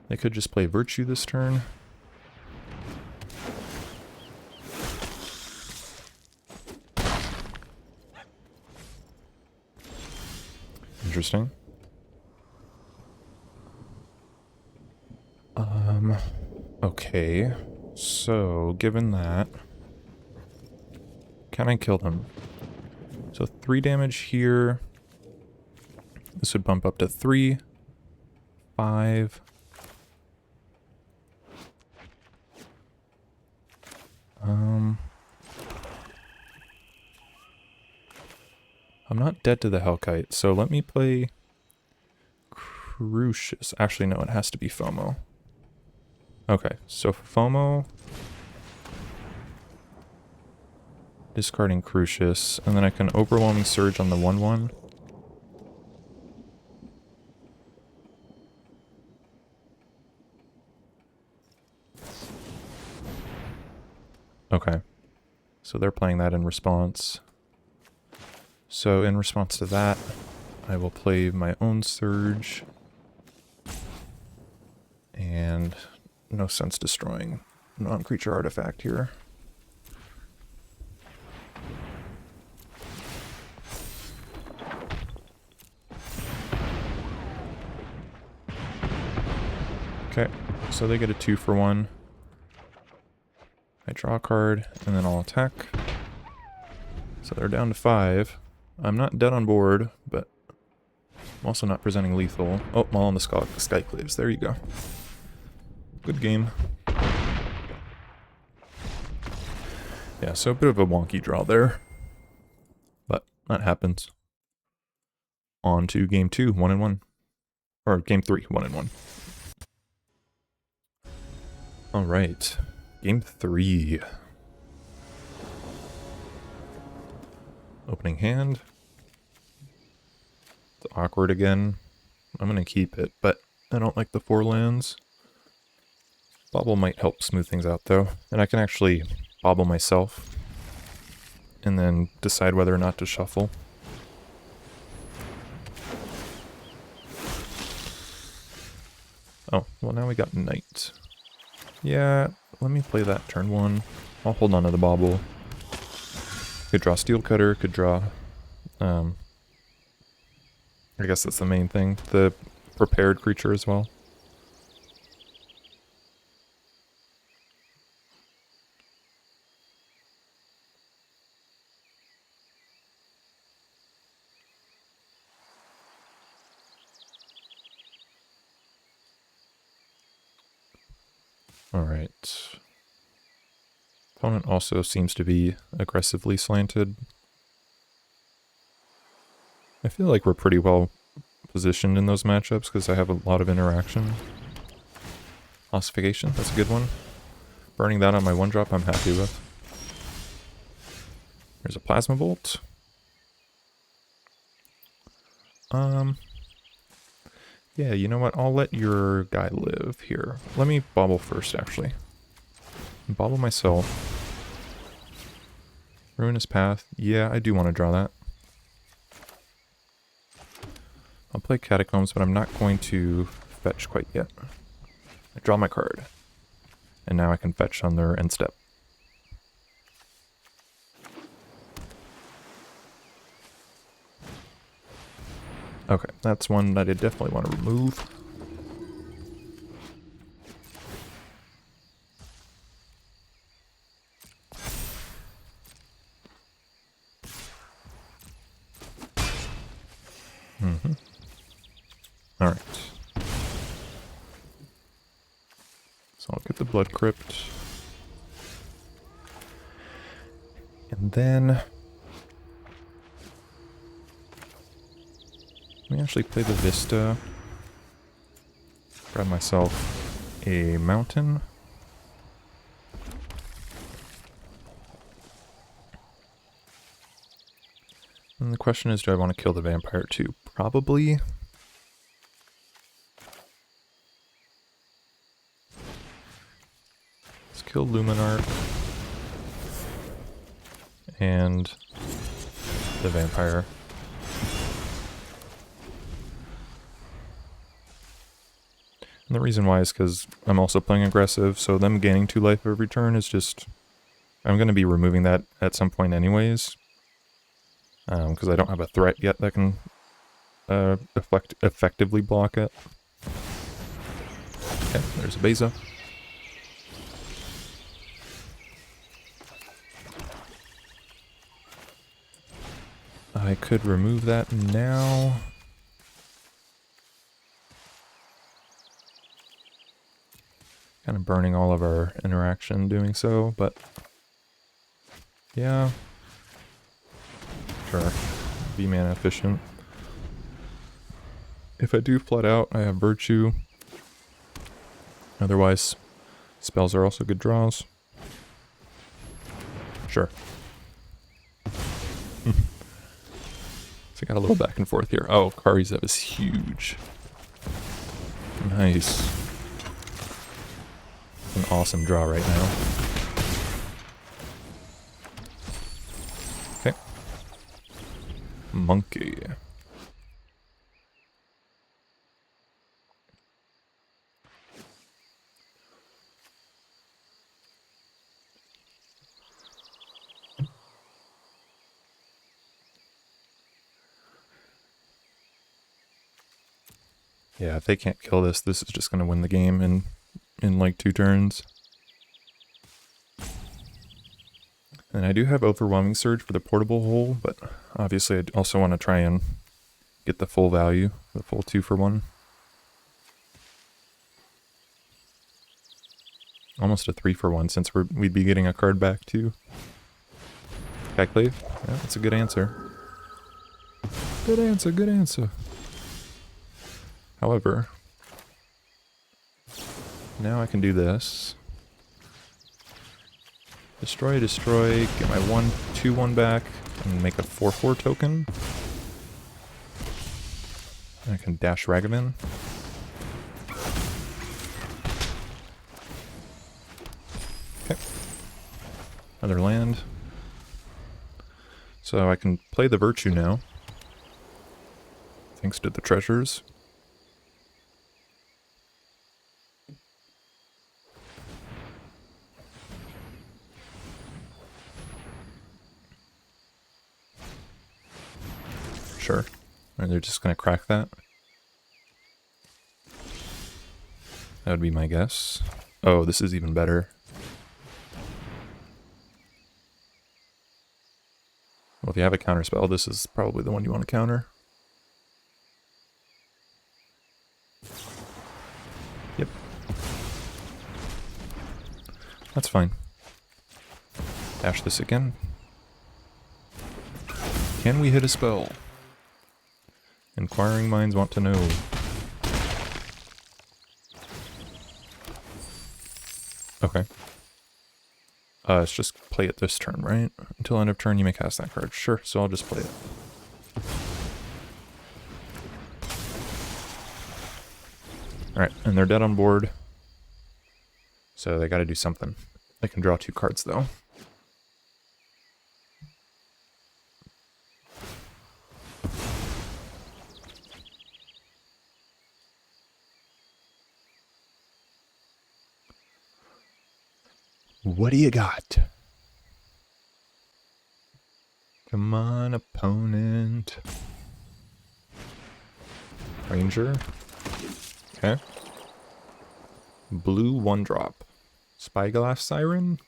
[SPEAKER 1] They could just play Virtue this turn. Interesting. Okay. So, given that, can I kill them? So 3 damage here. This would bump up to 3, 5. I'm not dead to the Hellkite, so let me play Crucius. Actually, no, it has to be FOMO. Okay, so FOMO, discarding Crucius, and then I can Overwhelming Surge on the 1/1. Okay, so they're playing that in response. So in response to that, I will play my own Surge. And no sense destroying non-creature artifact here. Okay, so they get a 2-for-1. I draw a card, and then I'll attack. So they're down to 5. I'm not dead on board, but I'm also not presenting lethal. Oh, Maul on the Skyclaves. There you go. Good game. Yeah, so a bit of a wonky draw there. But that happens. On to game 2, 1-1. Or game 3, 1-1. Alright. Game 3. Opening hand. It's awkward again. I'm gonna keep it, but I don't like the 4 lands. Bobble might help smooth things out though. And I can actually bobble myself. And then decide whether or not to shuffle. Oh, well now we got Knight. Yeah, let me play that turn 1. I'll hold on to the bobble. Could draw Steel Cutter, could draw... I guess that's the main thing. The prepared creature as well. Alright. Opponent also seems to be aggressively slanted. I feel like we're pretty well positioned in those matchups because I have a lot of interaction. Ossification, that's a good one. Burning that on my 1-drop I'm happy with. There's a Plasma Bolt. Yeah, you know what? I'll let your guy live here. Let me bobble first, actually. Bobble myself. Ruinous Path. Yeah, I do want to draw that. I'll play Catacombs, but I'm not going to fetch quite yet. I draw my card. And now I can fetch on their end step. Okay, that's one that I definitely want to remove. Alright. So I'll get the Blood Crypt. And then... let me actually play the Vista. Grab myself a Mountain. And the question is, do I want to kill the Vampire too? Probably. Let's kill Luminarch. And the Vampire. And the reason why is because I'm also playing aggressive, so them gaining 2 life every turn is just... I'm going to be removing that at some point anyways. Because I don't have a threat yet that can effectively block it. Okay, there's a Beza. I could remove that now. Kind of burning all of our interaction doing so, but yeah. Sure. Be mana efficient. If I do flood out, I have Virtue. Otherwise, spells are also good draws. Sure. So I got a little back and forth here. Oh, Karizev is huge. Nice. An awesome draw right now. Okay. Monkey. Yeah, if they can't kill this, this is just going to win the game in like 2 turns. And I do have Overwhelming Surge for the portable hole, but obviously I also want to try and get the full value, the full 2 for 1. Almost a 3 for 1 since we'd be getting a card back too. Backclave? Yeah, that's a good answer. Good answer, good answer. However, now I can do this. Destroy, destroy, get my 1/2/1 back, and make a 4/4 token. I can dash Ragavan. Okay. Another land. So I can play the Virtue now. Thanks to the treasures. Sure. And they're just going to crack that. That would be my guess. Oh, this is even better. Well, if you have a counter spell, this is probably the one you want to counter. Yep. That's fine. Dash this again. Can we hit a spell? Inquiring minds want to know. Okay. Let's just play it this turn, right? Until end of turn you may cast that card. Sure, so I'll just play it. Alright, and they're dead on board. So they gotta do something. They can draw 2 cards though. What do you got? Come on, opponent. Ranger. Okay. Blue 1-drop. Spyglass Siren.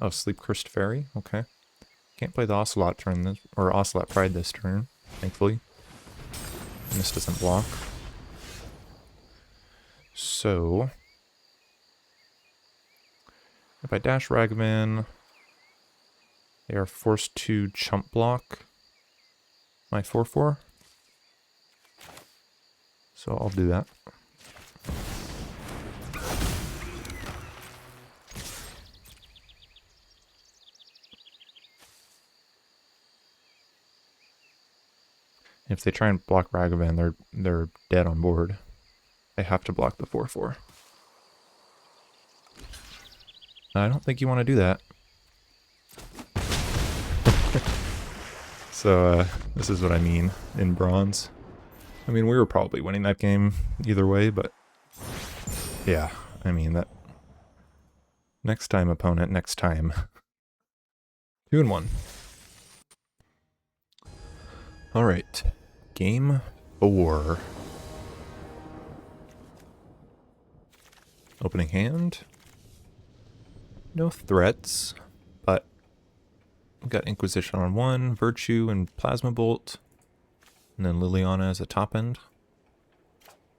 [SPEAKER 1] Oh, Sleep Cursed Fairy. Okay. Can't play the Ocelot turn this, or Ocelot Pride this turn, thankfully. And this doesn't block. So if I dash Ragavan, they are forced to chump block my 4/4. So I'll do that. If they try and block Ragavan, they're dead on board. They have to block the 4/4. I don't think you want to do that. So this is what I mean in bronze. I mean, we were probably winning that game either way, but yeah, I mean that. Next time, opponent, next time. 2-1. All right, game 4. Opening hand. No threats, but we've got Inquisition on 1, Virtue and Plasma Bolt, and then Liliana as a top end.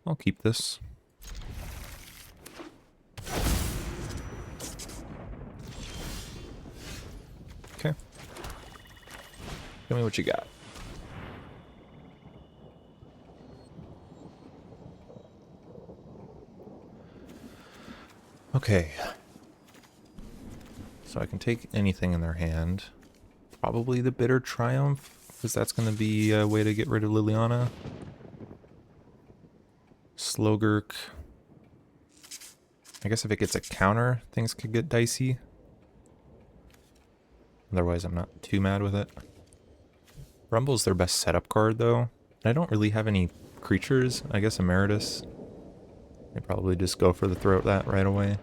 [SPEAKER 1] I'll keep this. Okay. Tell me what you got. Okay. So I can take anything in their hand. Probably the Bitter Triumph, because that's going to be a way to get rid of Liliana. Slogurk. I guess if it gets a counter, things could get dicey. Otherwise, I'm not too mad with it. Rumble's their best setup card, though. I don't really have any creatures. I guess Emeritus. They probably just go for the throat that right away.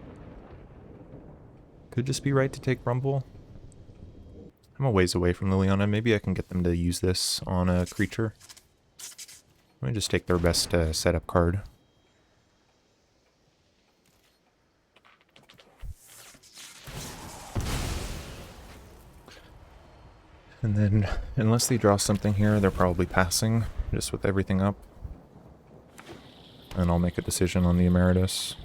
[SPEAKER 1] Could just be right to take Rumble. I'm a ways away from Liliana. Maybe I can get them to use this on a creature. Let me just take their best setup card. And then, unless they draw something here, they're probably passing, just with everything up. And I'll make a decision on the Emeritus.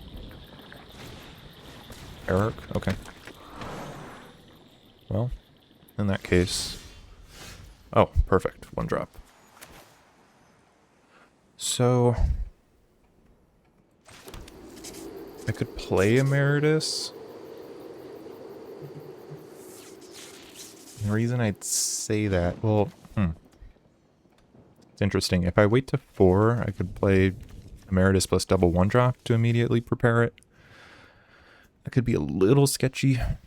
[SPEAKER 1] Eric? Okay. Well, in that case... Oh, perfect. One drop. So... I could play Emeritus. The reason I'd say that... Well, it's interesting. If I wait to 4, I could play Emeritus plus double 1-drop to immediately prepare it. That could be a little sketchy. I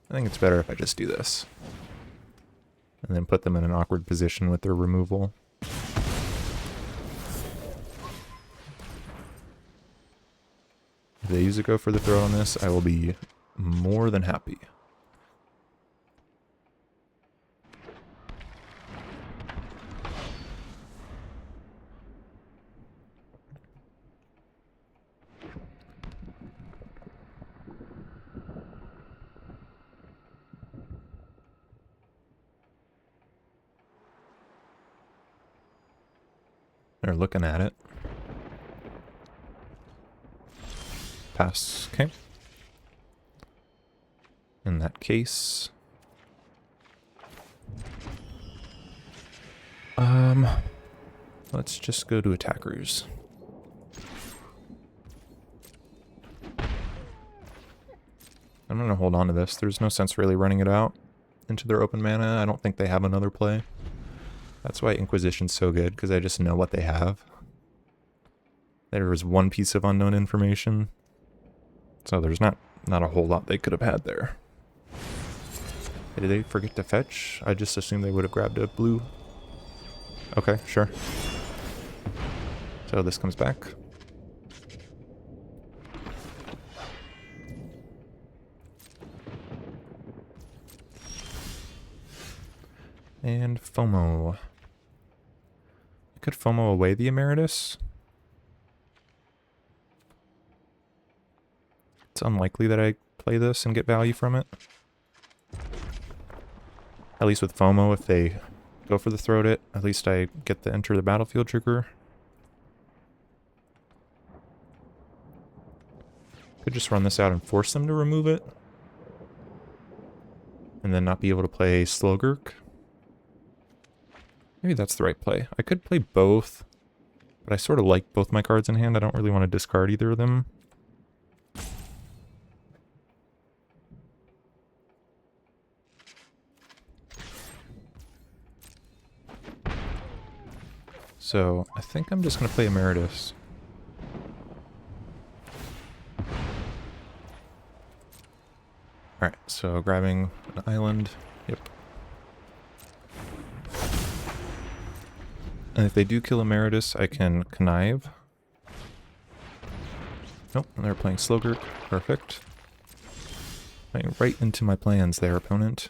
[SPEAKER 1] think it's better if I just do this. And then put them in an awkward position with their removal. If they use a go for the throw on this, I will be more than happy. They're looking at it. Pass. Okay. In that case... let's just go to attackers. I'm gonna hold on to this. There's no sense really running it out into their open mana. I don't think they have another play. That's why Inquisition's so good, because I just know what they have. There is one piece of unknown information. So there's not a whole lot they could have had there. Did they forget to fetch? I just assumed they would have grabbed a blue. Okay, sure. So this comes back. And FOMO. I could FOMO away the Emeritus. It's unlikely that I play this and get value from it. At least with FOMO, if they go for the throat it, at least I get the enter the battlefield trigger. Could just run this out and force them to remove it. And then not be able to play Slogurk. Maybe that's the right play. I could play both, but I sort of like both my cards in hand. I don't really want to discard either of them. So I think I'm just going to play Emeritus. Alright, so grabbing an island. Yep. And if they do kill Emeritus, I can connive. Nope, they're playing Slogurk. Perfect. Playing right into my plans there, opponent.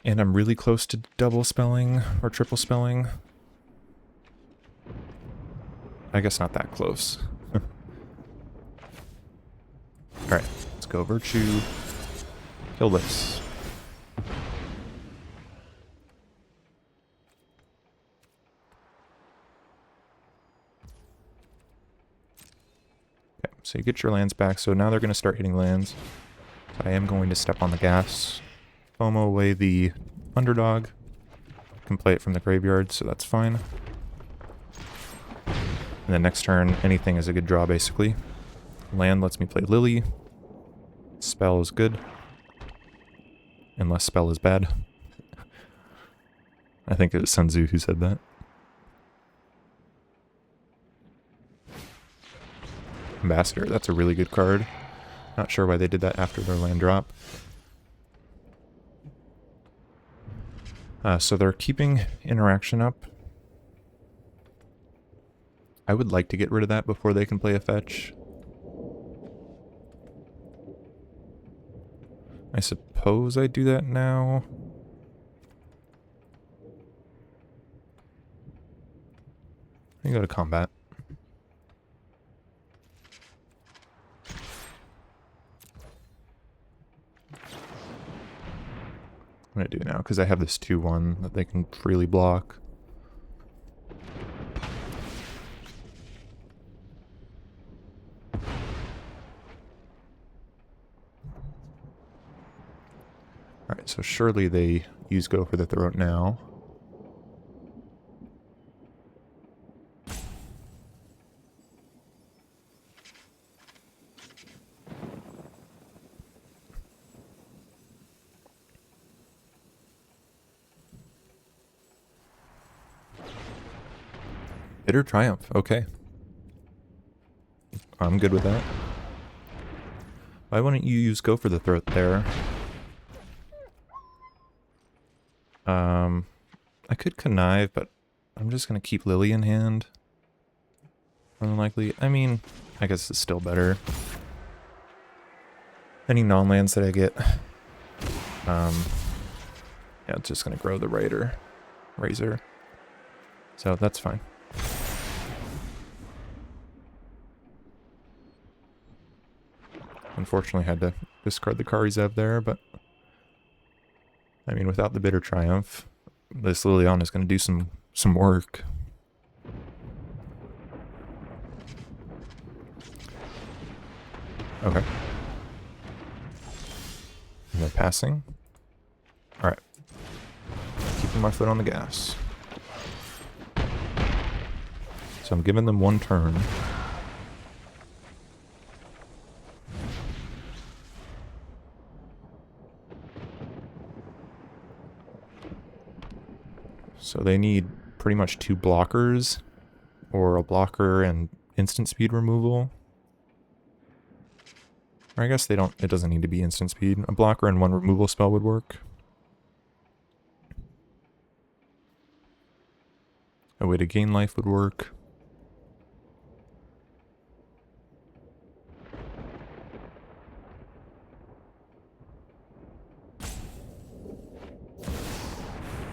[SPEAKER 1] And I'm really close to double spelling or triple spelling. I guess not that close. Alright, let's go Virtue. Kill this. Okay, so you get your lands back, so now they're going to start hitting lands. So I am going to step on the gas. FOMO away the underdog. Can play it from the graveyard, so that's fine. And then next turn, anything is a good draw, basically. Land lets me play Lily. Spell is good. Unless spell is bad. I think it was Sun Tzu who said that. Ambassador, that's a really good card. Not sure why they did that after their land drop. So they're keeping interaction up. I would like to get rid of that before they can play a fetch. I suppose I do that now. I go to combat. I'm gonna do it now because I have this 2/1 that they can freely block. Alright, so surely they use Go for the Throat now. Bitter Triumph, okay. I'm good with that. Why wouldn't you use Go for the Throat there? I could connive, but I'm just gonna keep Lily in hand. Unlikely. I mean, I guess it's still better. Any non-lands that I get. Yeah, it's just gonna grow the Razor. So that's fine. Unfortunately, had to discard the Karizev there, but I mean, without the Bitter Triumph, this Liliana is going to do some work. Okay. Am I passing? All right. Keeping my foot on the gas. So I'm giving them one turn. So they need pretty much 2 blockers, or a blocker and instant speed removal. Or I guess they don't, it doesn't need to be instant speed. A blocker and 1 removal spell would work. A way to gain life would work.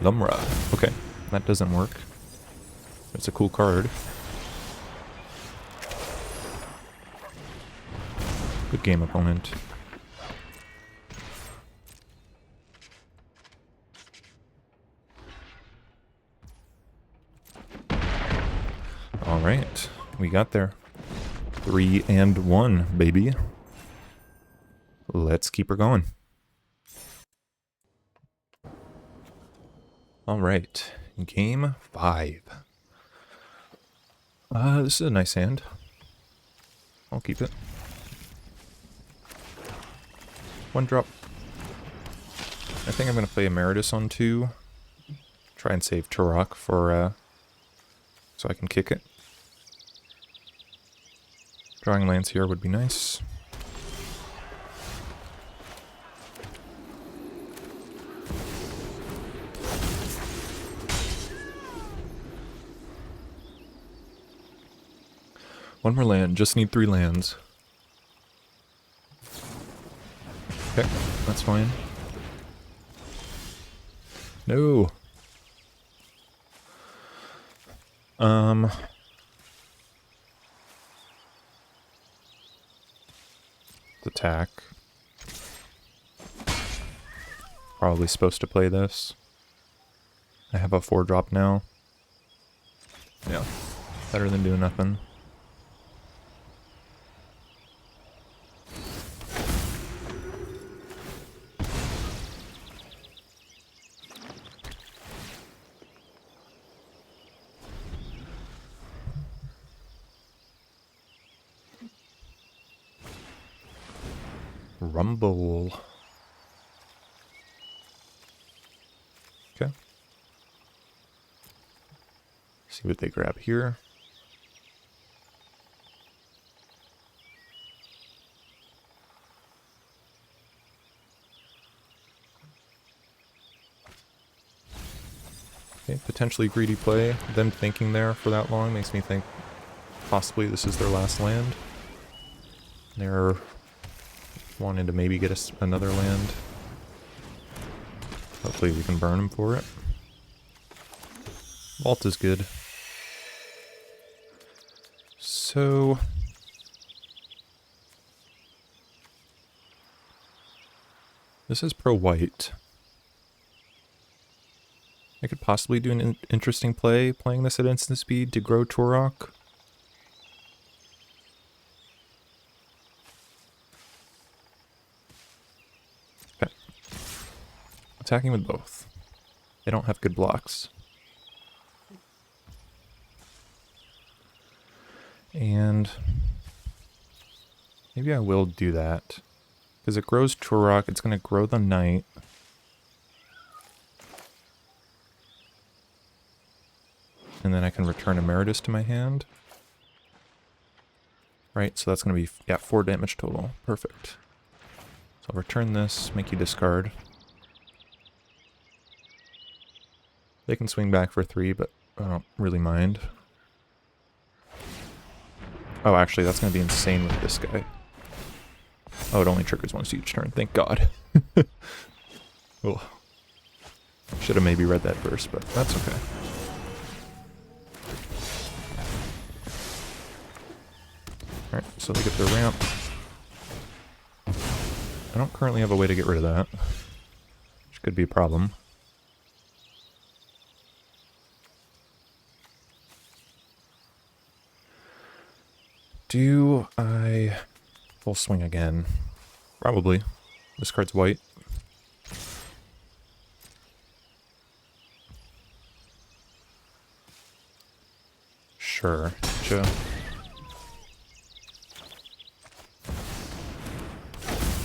[SPEAKER 1] Lumra. Okay, that doesn't work. It's a cool card. Good game, opponent. Alright, we got there. 3-1, baby. Let's keep her going. Alright, game 5. This is a nice hand. I'll keep it. 1 drop. I think I'm going to play Emeritus on 2. Try and save Turok for, so I can kick it. Drawing lands here would be nice. One more land, just need 3 lands. Okay, that's fine. No. Attack. Probably supposed to play this. I have a 4-drop now. Yeah, better than doing nothing. Rumble. Okay. See what they grab here. Okay, potentially greedy play. Them thinking there for that long makes me think possibly this is their last land. They're wanting to maybe get us another land. Hopefully we can burn them for it. Vault is good. So this is pro-white. I could possibly do an interesting play playing this at instant speed to grow Turok. Okay. Attacking with both. They don't have good blocks. And maybe I will do that. Because it grows Turok, it's going to grow the Knight. And then I can return Emeritus to my hand. Right, so that's going to be, yeah, 4 damage total. Perfect. So I'll return this, make you discard. They can swing back for 3, but I don't really mind. Oh, actually, that's going to be insane with this guy. Oh, it only triggers once each turn. Thank God. Oh. Should have maybe read that first, but that's okay. Alright, so they get their ramp. I don't currently have a way to get rid of that, which could be a problem. Do I full swing again? Probably. This card's white. Sure. Gotcha.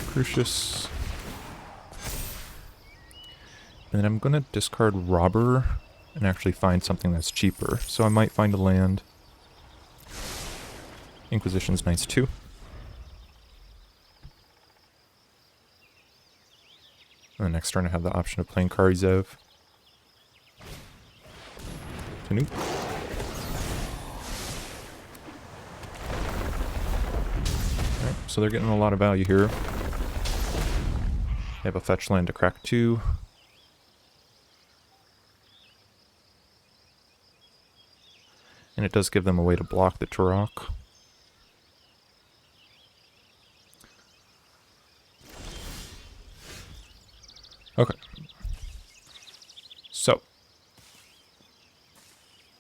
[SPEAKER 1] Crucius. And then I'm going to discard Robber and actually find something that's cheaper. So I might find a land. Inquisition's nice too. And the next turn I have the option of playing Karizev. Canoe. Alright, so they're getting a lot of value here. They have a fetch land to crack 2. And it does give them a way to block the Turok. Okay. So.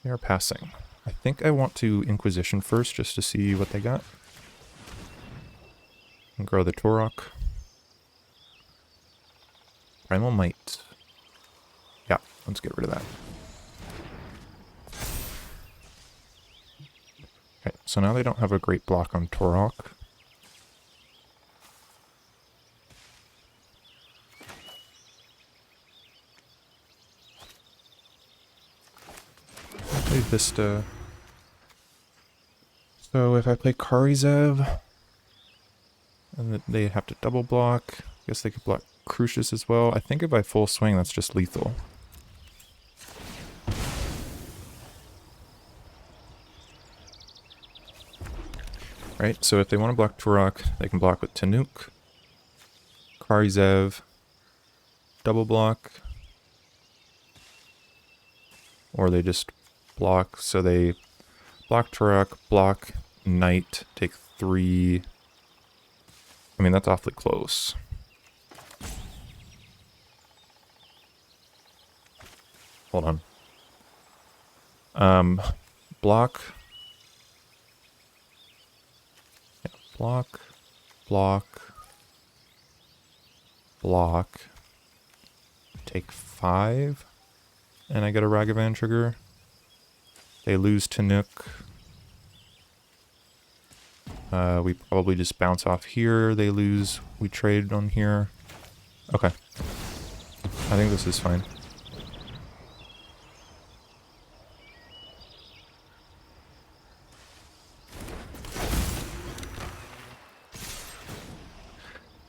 [SPEAKER 1] They are passing. I think I want to Inquisition first just to see what they got. And grow the Turok. Primal Might. Yeah, let's get rid of that. Okay, so now they don't have a great block on Turok. I'll play Vista. So if I play Karizev, and they have to double block, I guess they could block Crucius as well. I think if I full swing, that's just lethal. Right, so if they want to block Turok, they can block with Tanuk, Karizev, double block, or they just block, so they block Turok, block Knight, take 3. I mean, that's awfully close. Hold on. Block. Yeah, block. Block. Block. Take 5. And I get a Ragavan trigger. They lose Tanuk. We probably just bounce off here. They lose. We trade on here. Okay. I think this is fine.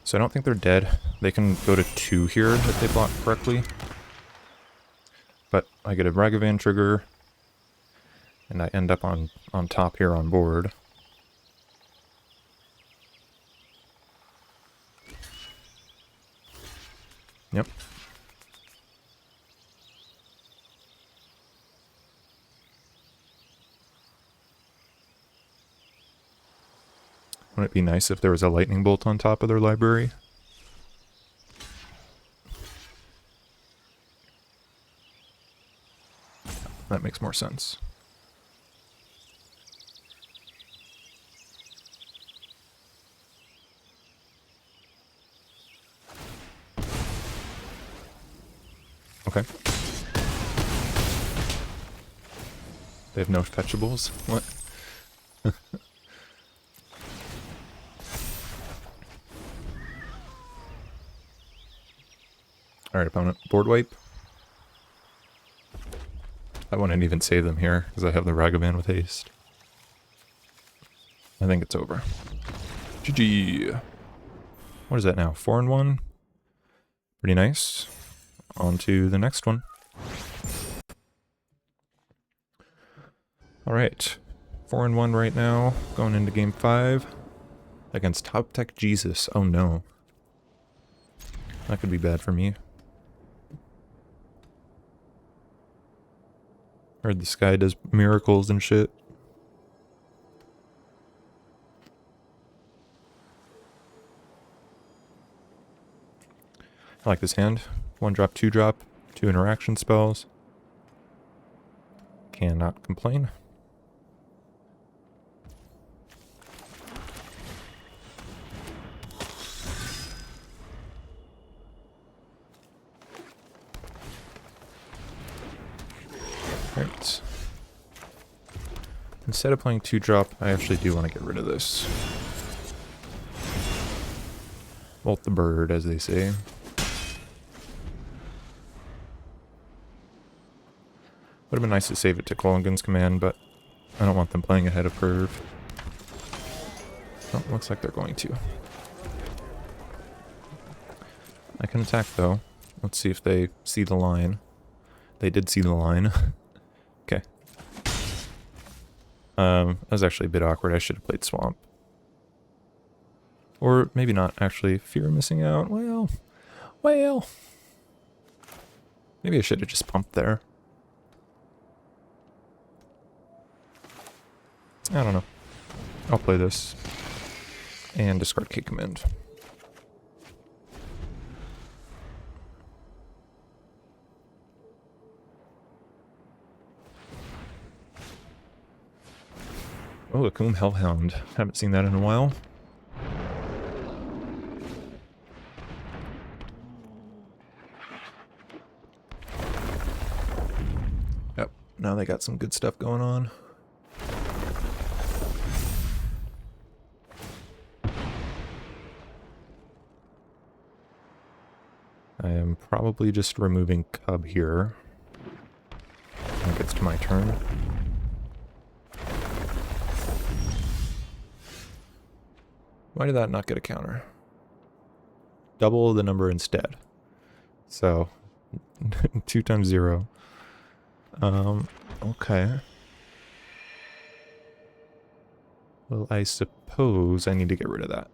[SPEAKER 1] So I don't think they're dead. They can go to 2 here if they block correctly. But I get a Ragavan trigger. And I end up on top here on board. Yep. Wouldn't it be nice if there was a lightning bolt on top of their library? That makes more sense. Okay. They have no fetchables? What? Alright, opponent. Board wipe. I wouldn't even save them here, because I have the Ragavan with haste. I think it's over. GG! What is that now? 4-1? Pretty nice. On to the next one. Alright. 4-1 right now. Going into game 5. Against Top Tech Jesus. Oh no. That could be bad for me. Heard this guy does miracles and shit. I like this hand. 1 drop, 2 drop, 2 interaction spells. Cannot complain. Alright. Instead of playing 2 drop, I actually do want to get rid of this. Bolt the bird, as they say. Would have been nice to save it to Kolgan's command, but I don't want them playing ahead of curve. Oh, looks like they're going to. I can attack though. Let's see if they see the line. They did see the line. Okay. That was actually a bit awkward. I should have played Swamp. Or maybe not, actually. Fear of missing out. Well. Maybe I should have just pumped there. I don't know. I'll play this. And discard K command. Oh, a Coom Hellhound. Haven't seen that in a while. Yep, now they got some good stuff going on. I am probably just removing Cub here. When it gets to my turn. Why did that not get a counter? Double the number instead. So, 2 times 0. Okay. Well, I suppose I need to get rid of that.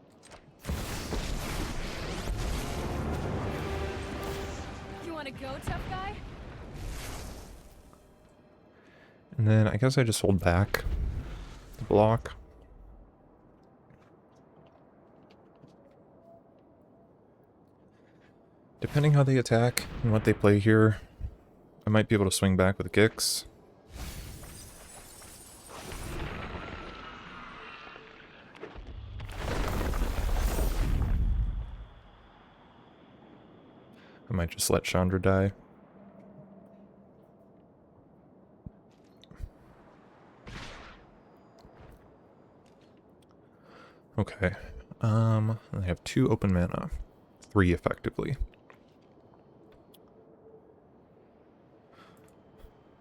[SPEAKER 2] You want to go, tough guy?
[SPEAKER 1] And then I guess I just hold back the block. Depending how they attack and what they play here, I might be able to swing back with kicks. I might just let Chandra die. Okay. I have 2 open mana. 3 effectively.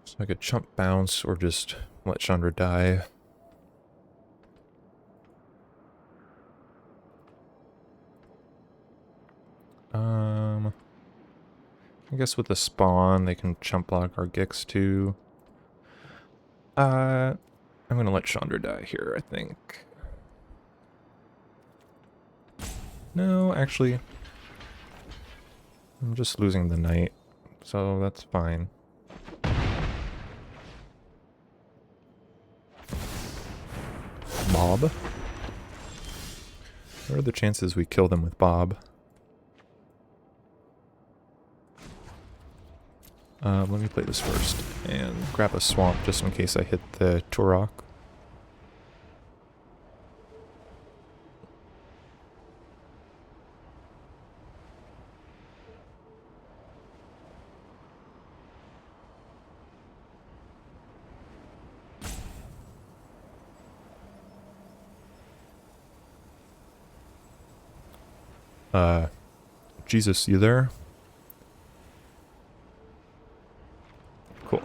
[SPEAKER 1] So I could chump bounce or just let Chandra die. I guess with the spawn they can chump block our Gix too. I'm gonna let Chandra die here, I think. No, actually, I'm just losing the knight, so that's fine. Bob. What are the chances we kill them with Bob? Let me play this first and grab a swamp just in case I hit the Turok. Jesus, you there? Cool.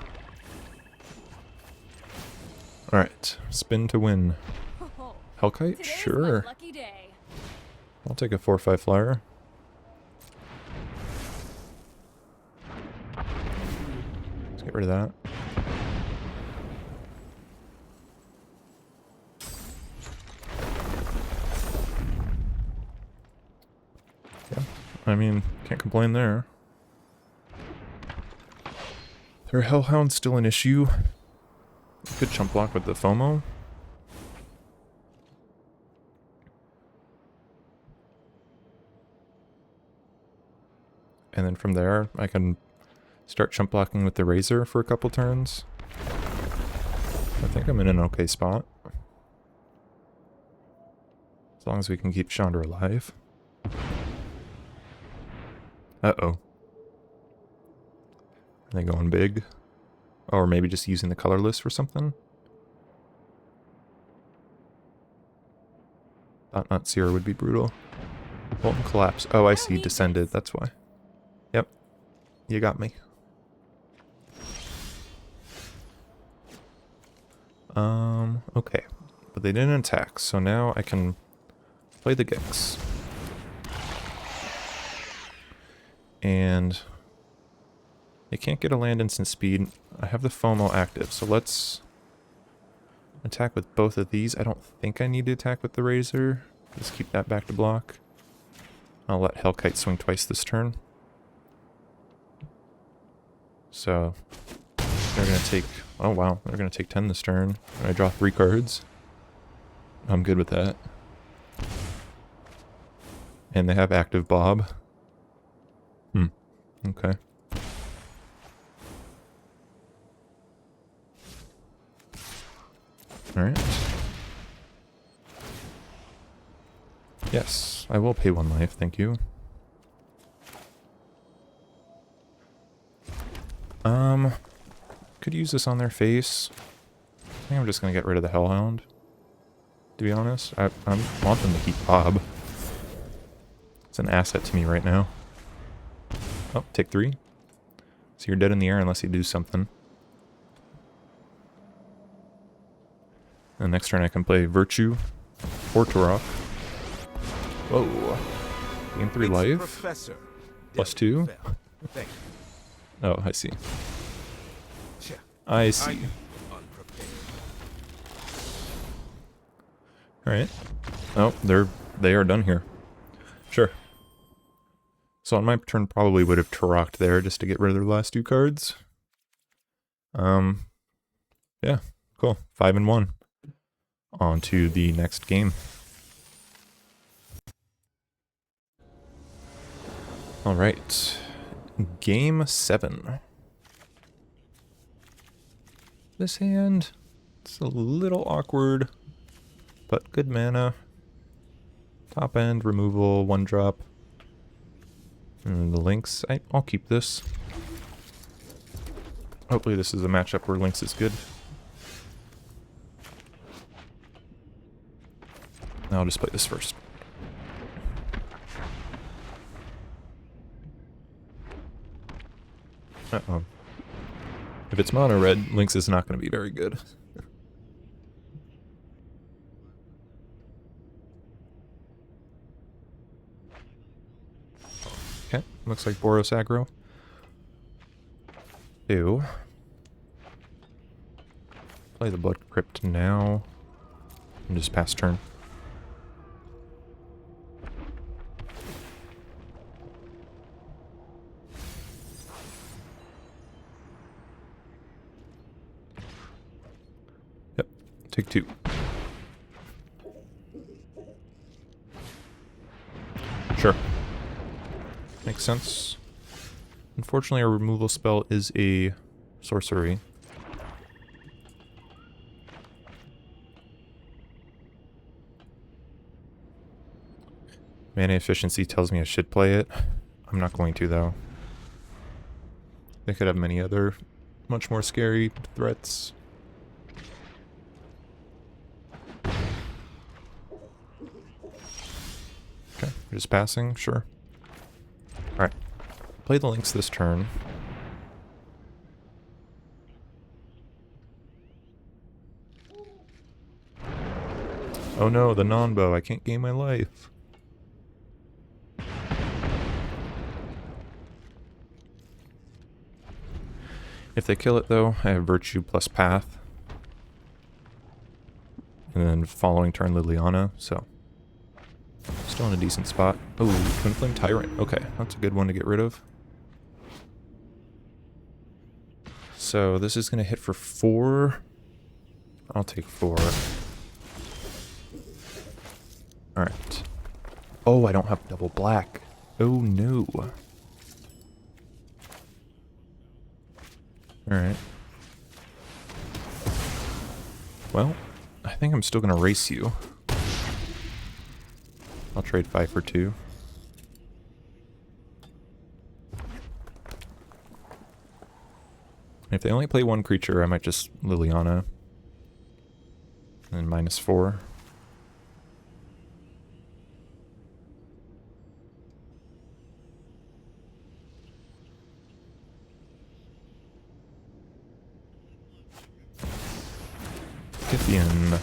[SPEAKER 1] Alright, spin to win.
[SPEAKER 2] Oh,
[SPEAKER 1] Hellkite?
[SPEAKER 2] today's my
[SPEAKER 1] Sure.
[SPEAKER 2] lucky day.
[SPEAKER 1] I'll take a 4/5 flyer. Let's get rid of that. Yeah, I mean, can't complain there. Their Hellhound's still an issue. Good chump block with the FOMO. And then from there, I can start chump blocking with the Razor for a couple turns. I think I'm in an okay spot. As long as we can keep Chandra alive. Uh-oh. Are they going big? Or maybe just using the colorless for something? Thought not Seer would be brutal. Molten Collapse. Oh, I see. Descended. That's why. Yep. You got me. Okay. But they didn't attack, so now I can play the Gex. And they can't get a land instant speed. I have the FOMO active, so let's attack with both of these. I don't think I need to attack with the Razor. Just keep that back to block. I'll let Hellkite swing twice this turn. So they're going to take... Oh wow, they're going to take 10 this turn. I draw 3 cards. I'm good with that. And they have active Bob. Okay. Alright. Yes, I will pay 1 life, thank you. Could use this on their face. I think I'm just gonna get rid of the Hellhound. To be honest, I want them to keep Bob. It's an asset to me right now. Oh, take 3. So you're dead in the air unless you do something. And next turn I can play Virtue or Turok. Whoa. Gain 3 life. +2. Oh, I see. I see. Alright. Oh, they are done here. Sure. So on my turn probably would have Turok'd there just to get rid of their last 2 cards. Yeah, cool. 5-1. On to the next game. Alright. Game 7. This hand, it's a little awkward, but good mana. Top end, removal, 1-drop. And the Lynx, I'll keep this. Hopefully this is a matchup where Lynx is good. I'll just play this first. Uh-oh. If it's mono red, Lynx is not going to be very good. Okay, looks like Boros aggro. Ew. Play the Blood Crypt now. And just pass turn. Yep, take 2. Sure. Makes sense. Unfortunately, our removal spell is a sorcery. Mana efficiency tells me I should play it. I'm not going to, though. They could have many other much more scary threats. Okay, just passing, sure. Alright. Play the links this turn. Oh no, the non-bow. I can't gain my life. If they kill it, though, I have Virtue plus Path. And then following turn Liliana, so... Still in a decent spot. Oh, Twin Flame Tyrant. Okay, that's a good one to get rid of. So this is going to hit for 4. I'll take 4. Alright. Oh, I don't have double black. Oh no. Alright. Well, I think I'm still going to race you. I'll trade 5 for 2. If they only play one creature, I might just Liliana. And then -4. Scythian.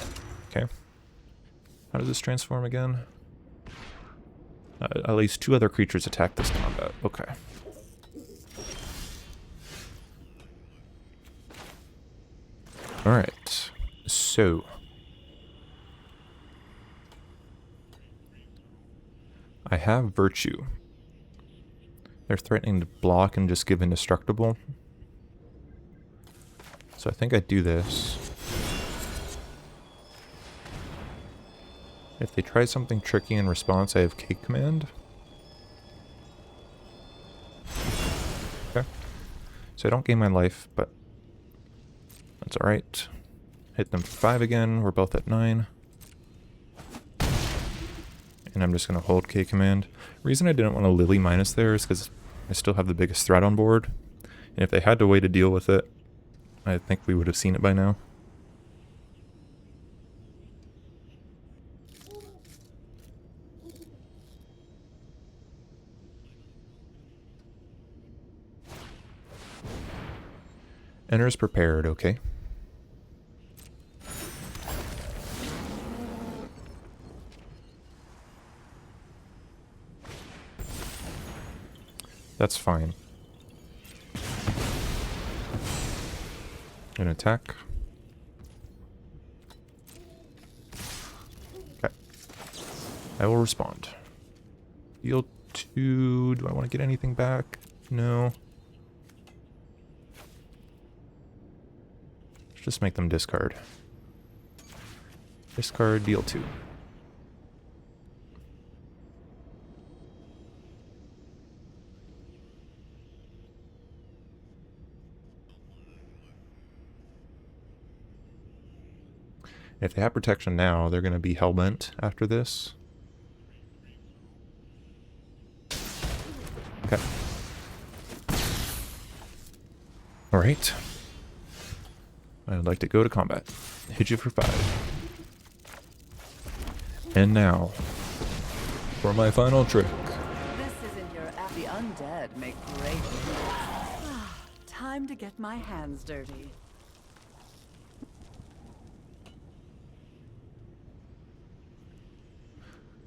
[SPEAKER 1] Okay. How does this transform again? At least 2 other creatures attack this combat. Okay. Alright. So. I have Virtue. They're threatening to block and just give indestructible. So I think I do this. If they try something tricky in response, I have Cake Command. Okay. So I don't gain my life, but that's alright. Hit them for 5 again. We're both at 9. And I'm just going to hold Cake Command. Reason I didn't want to Lily minus there is because I still have the biggest threat on board. And if they had to wait to deal with it, I think we would have seen it by now. Enters prepared, okay. That's fine. An attack. Okay. I will respond. Deal 2. Do I want to get anything back? No. Just make them discard. Discard, deal 2. If they have protection now, they're going to be hellbent after this. Okay. Alright. I'd like to go to combat. Hit you for 5. And now, for my final trick.
[SPEAKER 3] This isn't your the undead make great. Time to get my hands dirty.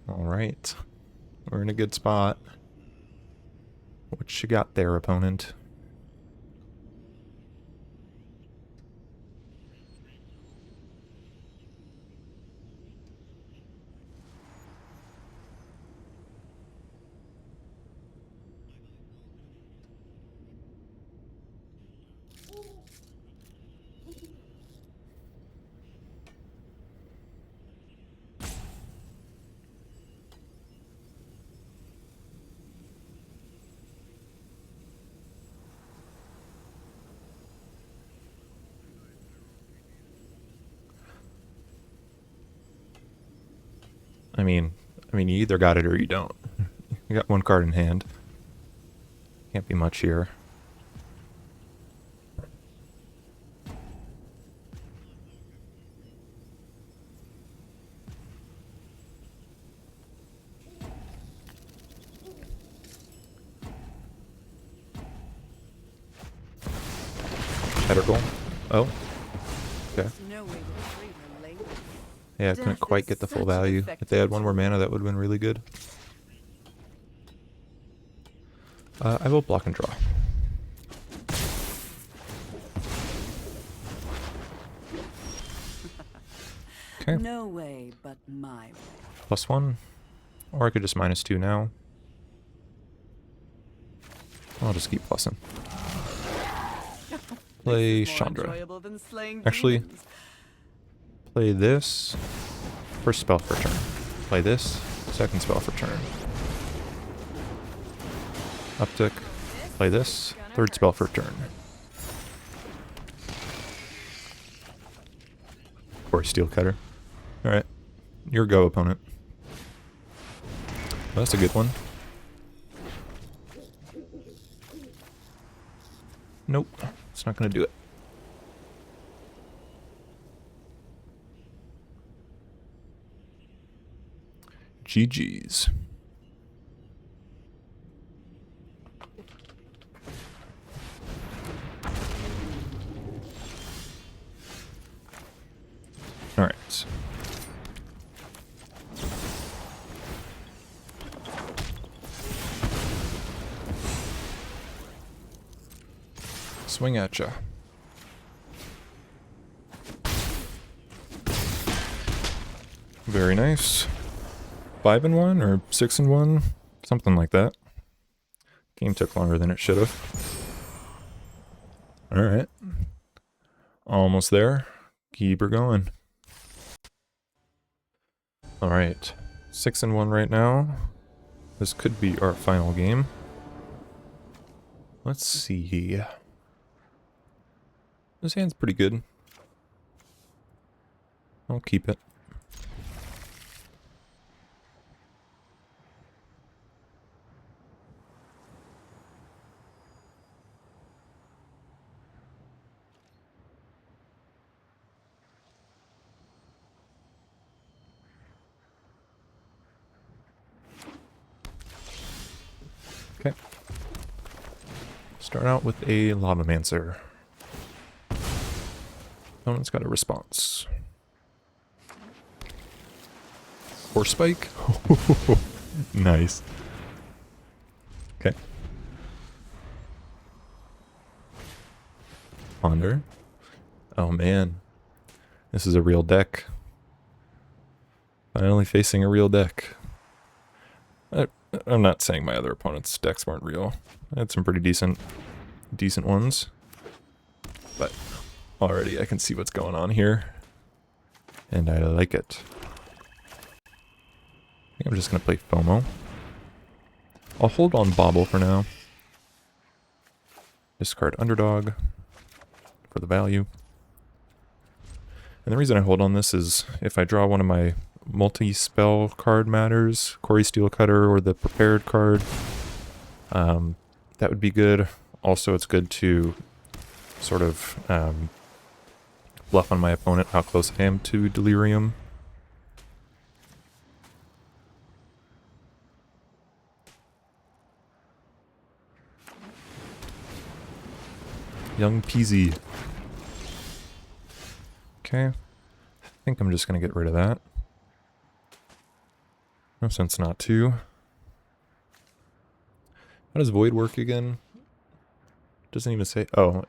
[SPEAKER 1] Alright. We're in a good spot. What you got there, opponent? I mean, you either got it or you don't. You got one card in hand. Can't be much here. Pedicle. Oh. Okay.
[SPEAKER 3] No way to treat her lady.
[SPEAKER 1] Yeah, I couldn't quite get the full value. If they had one more mana, that would have been really good. I will block and draw. Okay.
[SPEAKER 3] No way but my way.
[SPEAKER 1] +1. Or I could just -2 now. I'll just keep plussing. Play
[SPEAKER 3] More
[SPEAKER 1] Chandra.
[SPEAKER 3] enjoyable than slaying
[SPEAKER 1] Actually,
[SPEAKER 3] demons.
[SPEAKER 1] play this. First spell for turn. Play this. Second spell for turn. Uptick. Play this. Third spell for turn. Or Steel Cutter. Alright. Your go, opponent. Well, that's a good one. Nope. It's not going to do it. GG's. All right. Swing at ya. Very nice. 5-1 or 6-1, something like that. Game took longer than it should have. All right, almost there. Keep her going. All right, 6-1 right now. This could be our final game. Let's see. This hand's pretty good. I'll keep it. Okay. Start out with a Lavamancer. Opponent's got a response. Force Spike? Nice. Okay. Ponder. Oh man. This is a real deck. Finally facing a real deck. I'm not saying my other opponent's decks weren't real. I had some pretty decent ones. But already I can see what's going on here. And I like it. I think I'm just going to play FOMO. I'll hold on Bobble for now. Discard Underdog for the value. And the reason I hold on this is if I draw one of my multi-spell card matters, Corey Steelcutter or the prepared card, that would be good. Also, it's good to sort of bluff on my opponent how close I am to Delirium. Young Peasy. Okay. I think I'm just going to get rid of that. No sense not to. How does Void work again? Doesn't even say... Oh,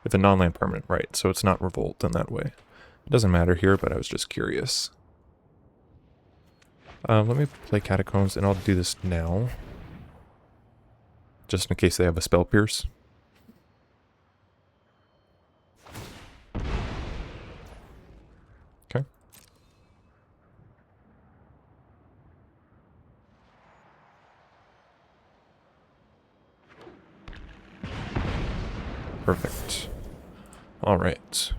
[SPEAKER 1] it's a non-land permanent, right. So it's not Revolt in that way. It doesn't matter here, but I was just curious. Let me play Catacombs, and I'll do this now. Just in case they have a Spell Pierce. Okay. Perfect. All right.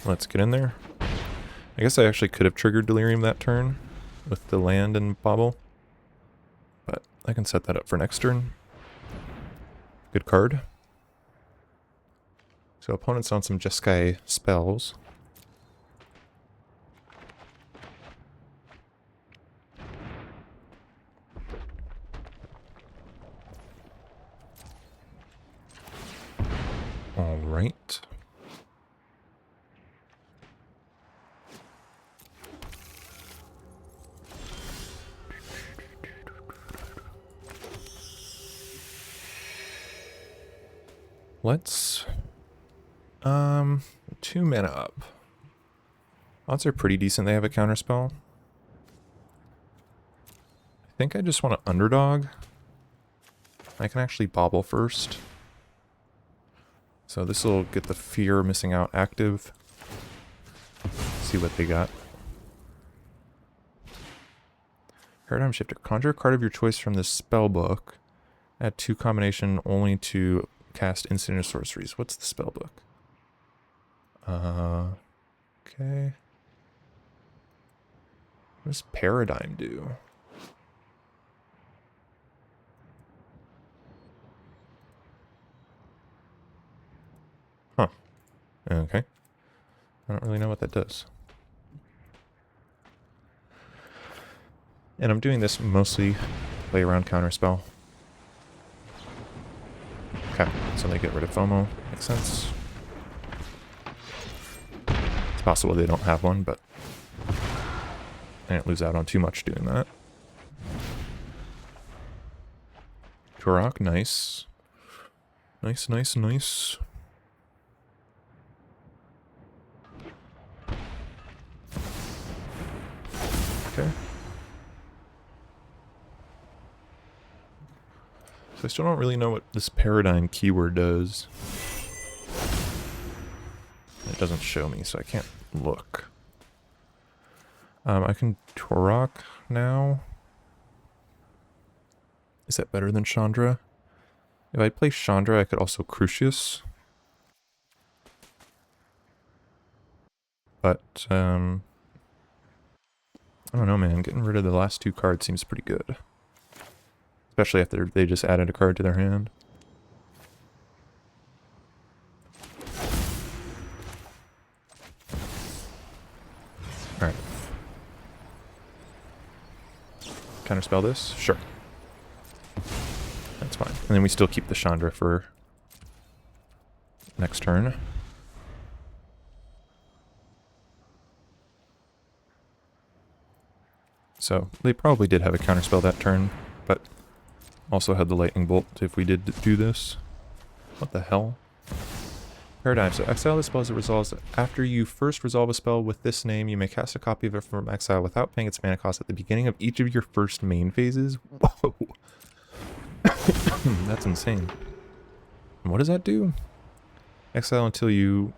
[SPEAKER 1] Let's get in there. I guess I actually could have triggered Delirium that turn, with the land and bobble. But I can set that up for next turn. Good card. So opponent's on some Jeskai spells. All right. Let's 2 mana up. Odds are pretty decent they have a counterspell. I think I just want to underdog. I can actually bobble first. So this will get the fear missing out active. See what they got. Paradigm Shifter. Conjure a card of your choice from this spell book. Add 2 combination only to cast instant or sorceries. What's the spell book? Okay. What does Paradigm do? Huh. Okay. I don't really know what that does. And I'm doing this mostly play around counterspell. Okay, so they get rid of FOMO. Makes sense. It's possible they don't have one, but I didn't lose out on too much doing that. Turok, nice. Nice, nice, nice. Okay. So I still don't really know what this paradigm keyword does. It doesn't show me, so I can't look. I can Turok now. Is that better than Chandra? If I play Chandra, I could also Crucius. But, I don't know, man. Getting rid of the last 2 cards seems pretty good. Especially after they just added a card to their hand. Alright. Counterspell this? Sure. That's fine. And then we still keep the Chandra for next turn. So they probably did have a counterspell that turn, but also had the lightning bolt if we did do this. What the hell? Paradigm. So exile the spell as it resolves. After you first resolve a spell with this name, you may cast a copy of it from exile without paying its mana cost at the beginning of each of your first main phases. Whoa. That's insane. And what does that do? Exile until you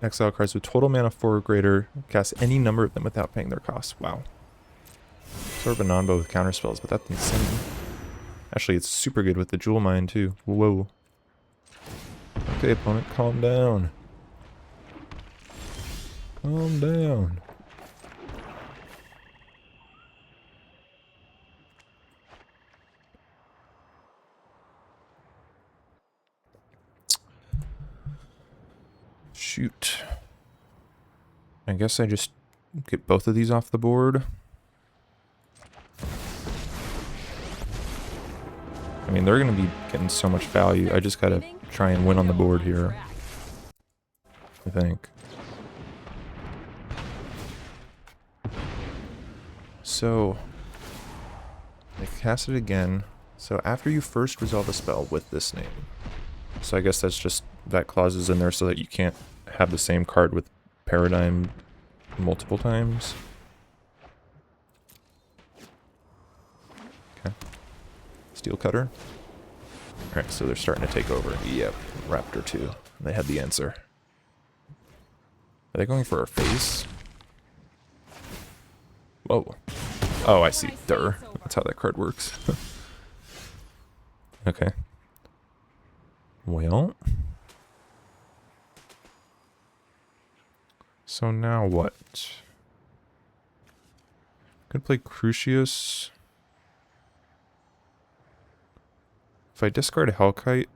[SPEAKER 1] exile cards with total mana 4 or greater. Cast any number of them without paying their cost. Wow. Sort of a non-bow with counterspells, but that's insane. Actually, it's super good with the Jewel Mine, too. Whoa. Okay, opponent, calm down. Calm down. Shoot. I guess I just get both of these off the board. I mean, they're going to be getting so much value. I just got to try and win on the board here, I think. So, I cast it again. So after you first resolve a spell with this name. So I guess that's just, that clause is in there so that you can't have the same card with Paradigm multiple times. Okay. Steel Cutter. Alright, so they're starting to take over. Yep, Raptor 2. They had the answer. Are they going for a face? Whoa. Oh, I see. Durr. That's how that card works. Okay. Well. So now what? Could play Crucius. If I discard a Hellkite,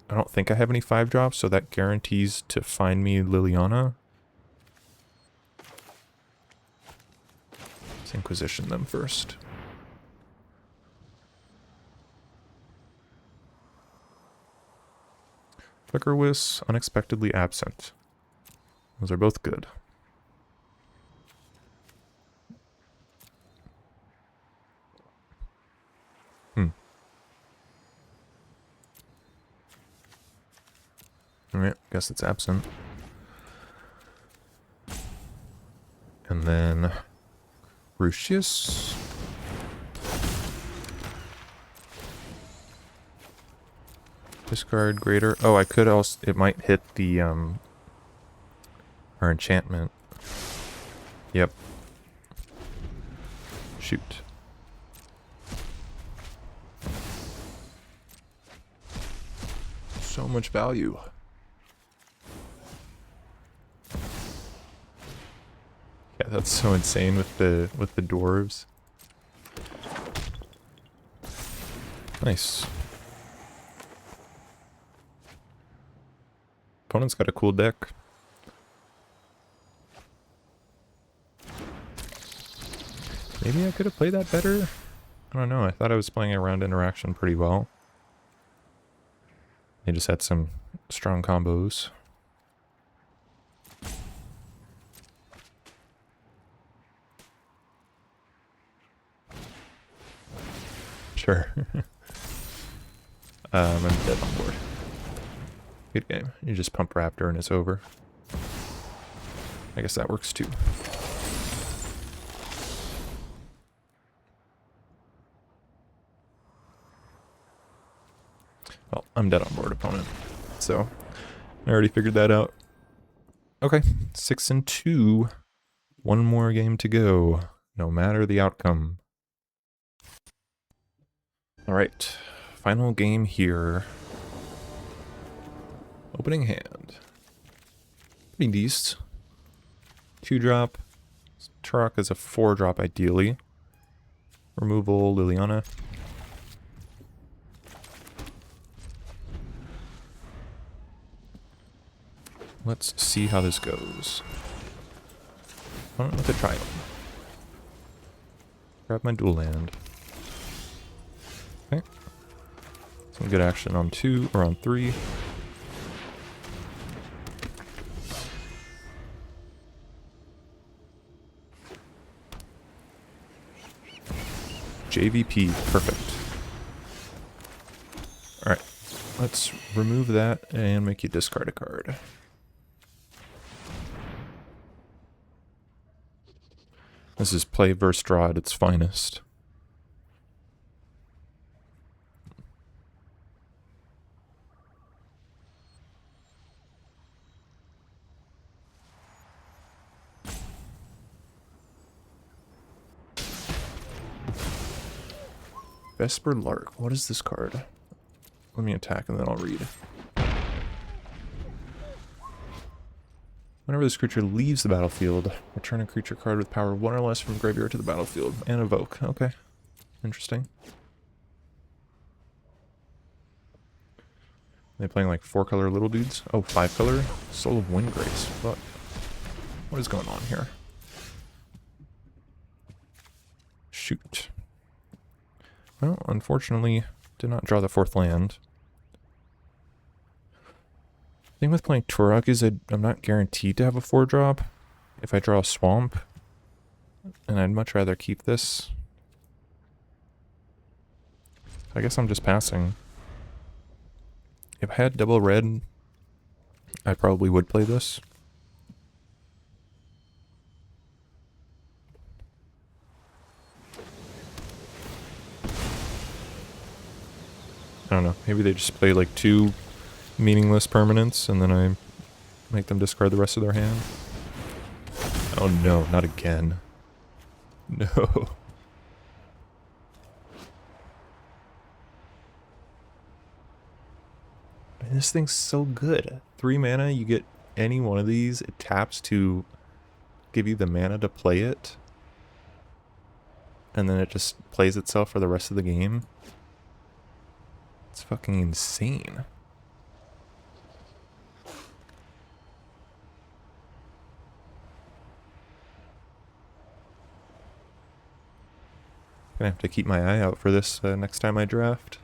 [SPEAKER 1] I don't think I have any 5-drops, so that guarantees to find me Liliana. Let's Inquisition them first. Flickerwiss, Unexpectedly Absent. Those are both good. Alright, guess it's absent. And then Crucius. Discard greater. Oh, I could also, it might hit the our enchantment. Yep. Shoot. So much value. Yeah, that's so insane with the dwarves. Nice. Opponent's got a cool deck. Maybe I could have played that better? I don't know, I thought I was playing around interaction pretty well. They just had some strong combos. Sure. I'm dead on board. Good game. You just pump Raptor and it's over. I guess that works too. Well, I'm dead on board, opponent. So, I already figured that out. Okay, 6-2. One more game to go, no matter the outcome. Alright, final game here. Opening hand. Pretty decent. 2-drop. Turok is a 4-drop ideally. Removal, Liliana. Let's see how this goes. Opponent with a triumph. Grab my dual land. Okay. Some good action on 2 or on 3. JVP, perfect. Alright, let's remove that and make you discard a card. This is play versus draw at its finest. Vesper Lark. What is this card? Let me attack and then I'll read. Whenever this creature leaves the battlefield, return a creature card with power 1 or less from graveyard to the battlefield and evoke. Okay. Interesting. Are they playing like 4-color little dudes? Oh, 5-color? Soul of Windgrace. What is going on here? Shoot. Well, unfortunately, did not draw the 4th land. The thing with playing Turok is I'm not guaranteed to have a 4-drop if I draw a swamp, and I'd much rather keep this. I guess I'm just passing. If I had double red, I probably would play this. I don't know, maybe they just play like 2 meaningless permanents and then I make them discard the rest of their hand. Oh no, not again. No. Man, this thing's so good. 3 mana, you get any one of these, it taps to give you the mana to play it. and then it just plays itself for the rest of the game. It's fucking insane. Gonna have to keep my eye out for this next time I draft.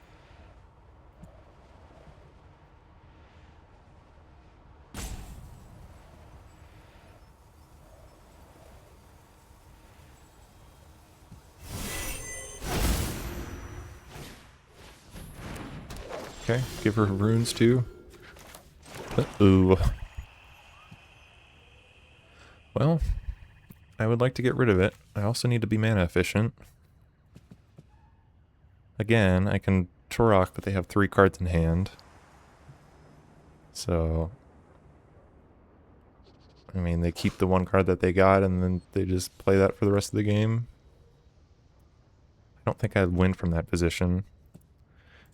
[SPEAKER 1] Okay, give her runes too. Ooh. Well, I would like to get rid of it. I also need to be mana efficient. Again, I can Turok, but they have 3 cards in hand. So, I mean, they keep the 1 card that they got and then they just play that for the rest of the game. I don't think I'd win from that position.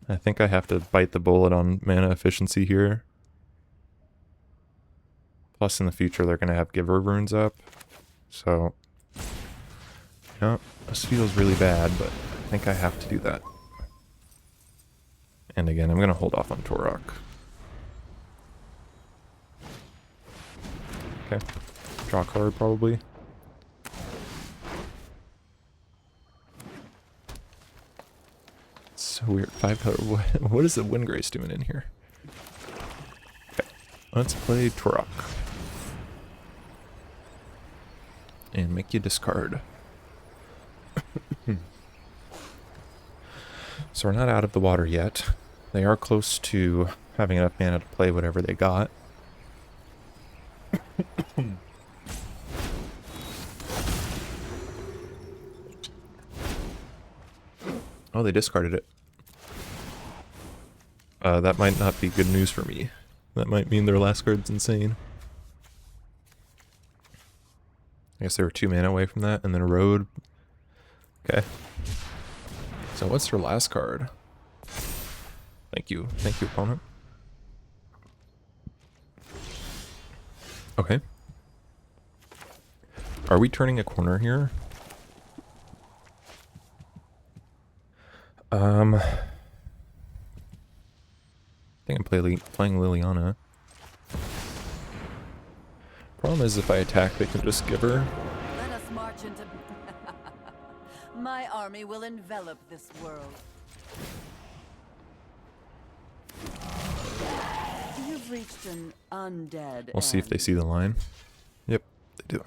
[SPEAKER 1] I think I have to bite the bullet on mana efficiency here. Plus, in the future, they're going to have Giver runes up. So, you know, this feels really bad, but I think I have to do that. And again, I'm going to hold off on Turok. Okay. Draw a card, probably. It's so weird. 5 color. What is the Windgrace doing in here? Okay. Let's play Turok. And make you discard. So we're not out of the water yet. They are close to having enough mana to play whatever they got. Oh, they discarded it. That might not be good news for me. That might mean their last card's insane. I guess they were 2 mana away from that, and then a road. Okay. So what's their last card? Thank you, opponent. Okay. Are we turning a corner here? I think I'm playing Liliana. Problem is, if I attack, they can just give her.
[SPEAKER 3] Let us march into... My army will envelop this world. You've reached an undead
[SPEAKER 1] We'll see if they see the line. Yep, they do.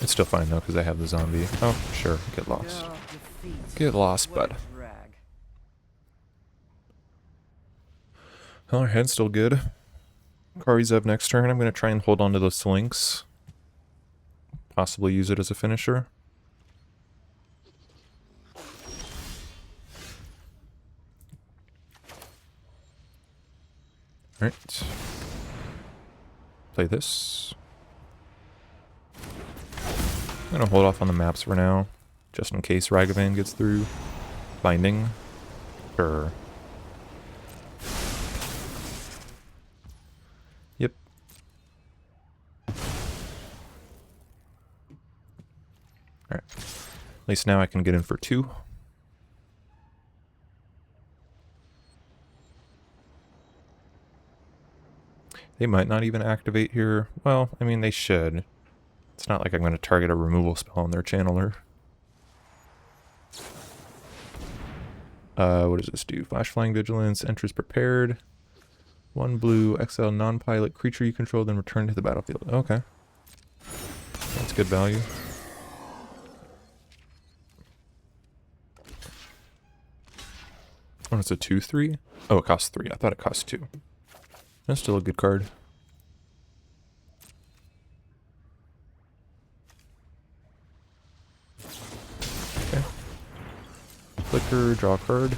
[SPEAKER 1] It's still fine though, because I have the zombie. Oh, sure, get lost. Get lost, bud. Well, our head's still good. Kari's up next turn. I'm going to try and hold on to those links. Possibly use it as a finisher. Alright. Play this. I'm going to hold off on the maps for now, just in case Ragavan gets through. Binding. Sure. Yep. Alright. At least now I can get in for 2. They might not even activate here. Well, I mean, they should. It's not like I'm going to target a removal spell on their channeler. What does this do? Flash Flying Vigilance, enters prepared. 1 blue, exile non-pilot creature you control, then return to the battlefield. Okay. That's good value. Oh, it's a 2/3? Oh, it costs 3. I thought it cost 2. That's still a good card. Okay. Flicker, draw a card.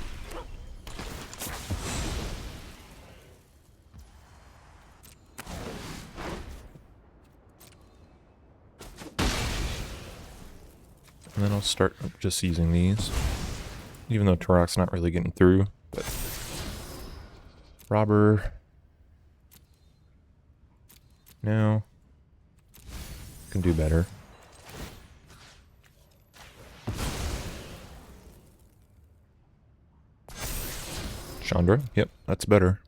[SPEAKER 1] And then I'll start just using these. Even though Turok's not really getting through. But Robber, No. Can do better. Chandra? Yep, that's better.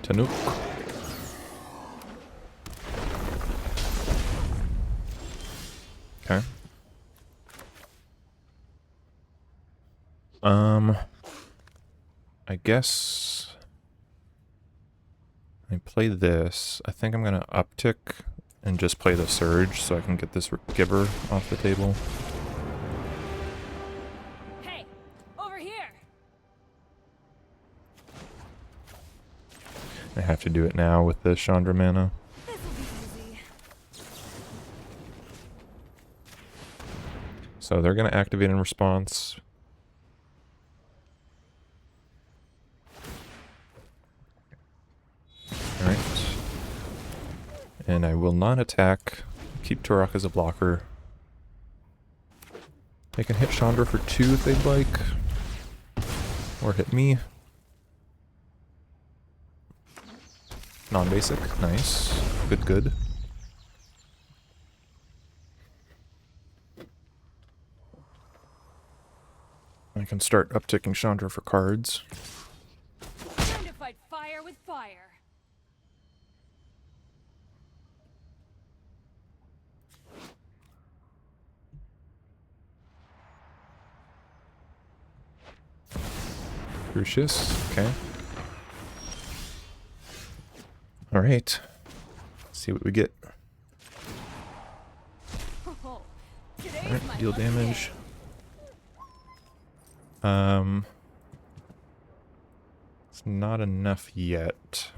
[SPEAKER 1] Tanuk. Okay. I guess I play this. I think I'm gonna uptick and just play the Surge so I can get this Giver off the table.
[SPEAKER 2] Hey, over here.
[SPEAKER 1] I have to do it now with the Chandra mana.
[SPEAKER 2] This'll be easy.
[SPEAKER 1] So they're gonna activate in response. Alright. And I will not attack. Keep Turok as a blocker. They can hit Chandra for 2 if they'd like. Or hit me. Non-basic. Nice. Good, good. I can start upticking Chandra for cards.
[SPEAKER 2] Time to fight fire with fire.
[SPEAKER 1] Crucius. Okay. Alright. See what we get.
[SPEAKER 2] Oh, today's
[SPEAKER 1] Alright,
[SPEAKER 2] my
[SPEAKER 1] deal
[SPEAKER 2] lucky
[SPEAKER 1] damage.
[SPEAKER 2] day.
[SPEAKER 1] It's not enough yet.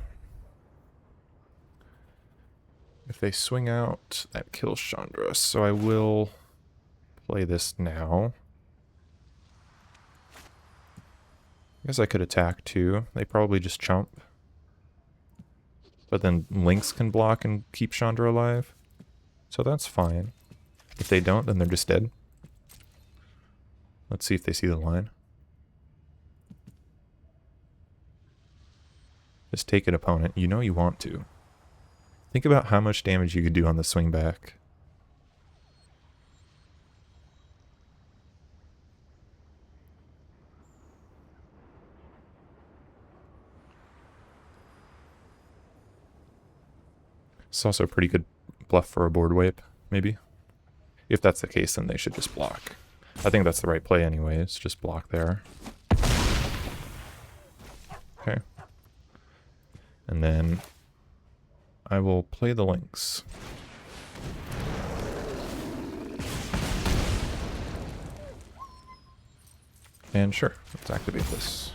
[SPEAKER 1] If they swing out, that kills Chandra, so I will play this now. I guess I could attack too. They probably just chump. But then Lynx can block and keep Chandra alive. So that's fine. If they don't, then they're just dead. Let's see if they see the line. Just take it, opponent. You know you want to. Think about how much damage you could do on the swing back. It's also a pretty good bluff for a board wipe, maybe. If that's the case, then they should just block. I think that's the right play anyways, just block there. Okay. And then I will play the Lynx. And sure, let's activate this.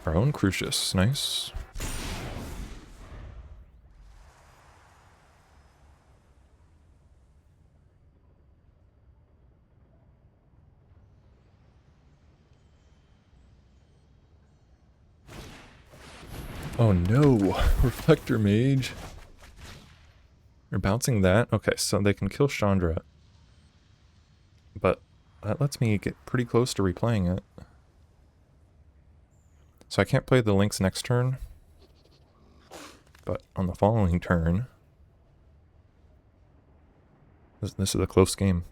[SPEAKER 1] Our own Crucius, nice. Oh no, Reflector Mage. They're bouncing that? Okay, so they can kill Chandra. But that lets me get pretty close to replaying it. So I can't play the Lynx next turn. But on the following turn... This is a close game.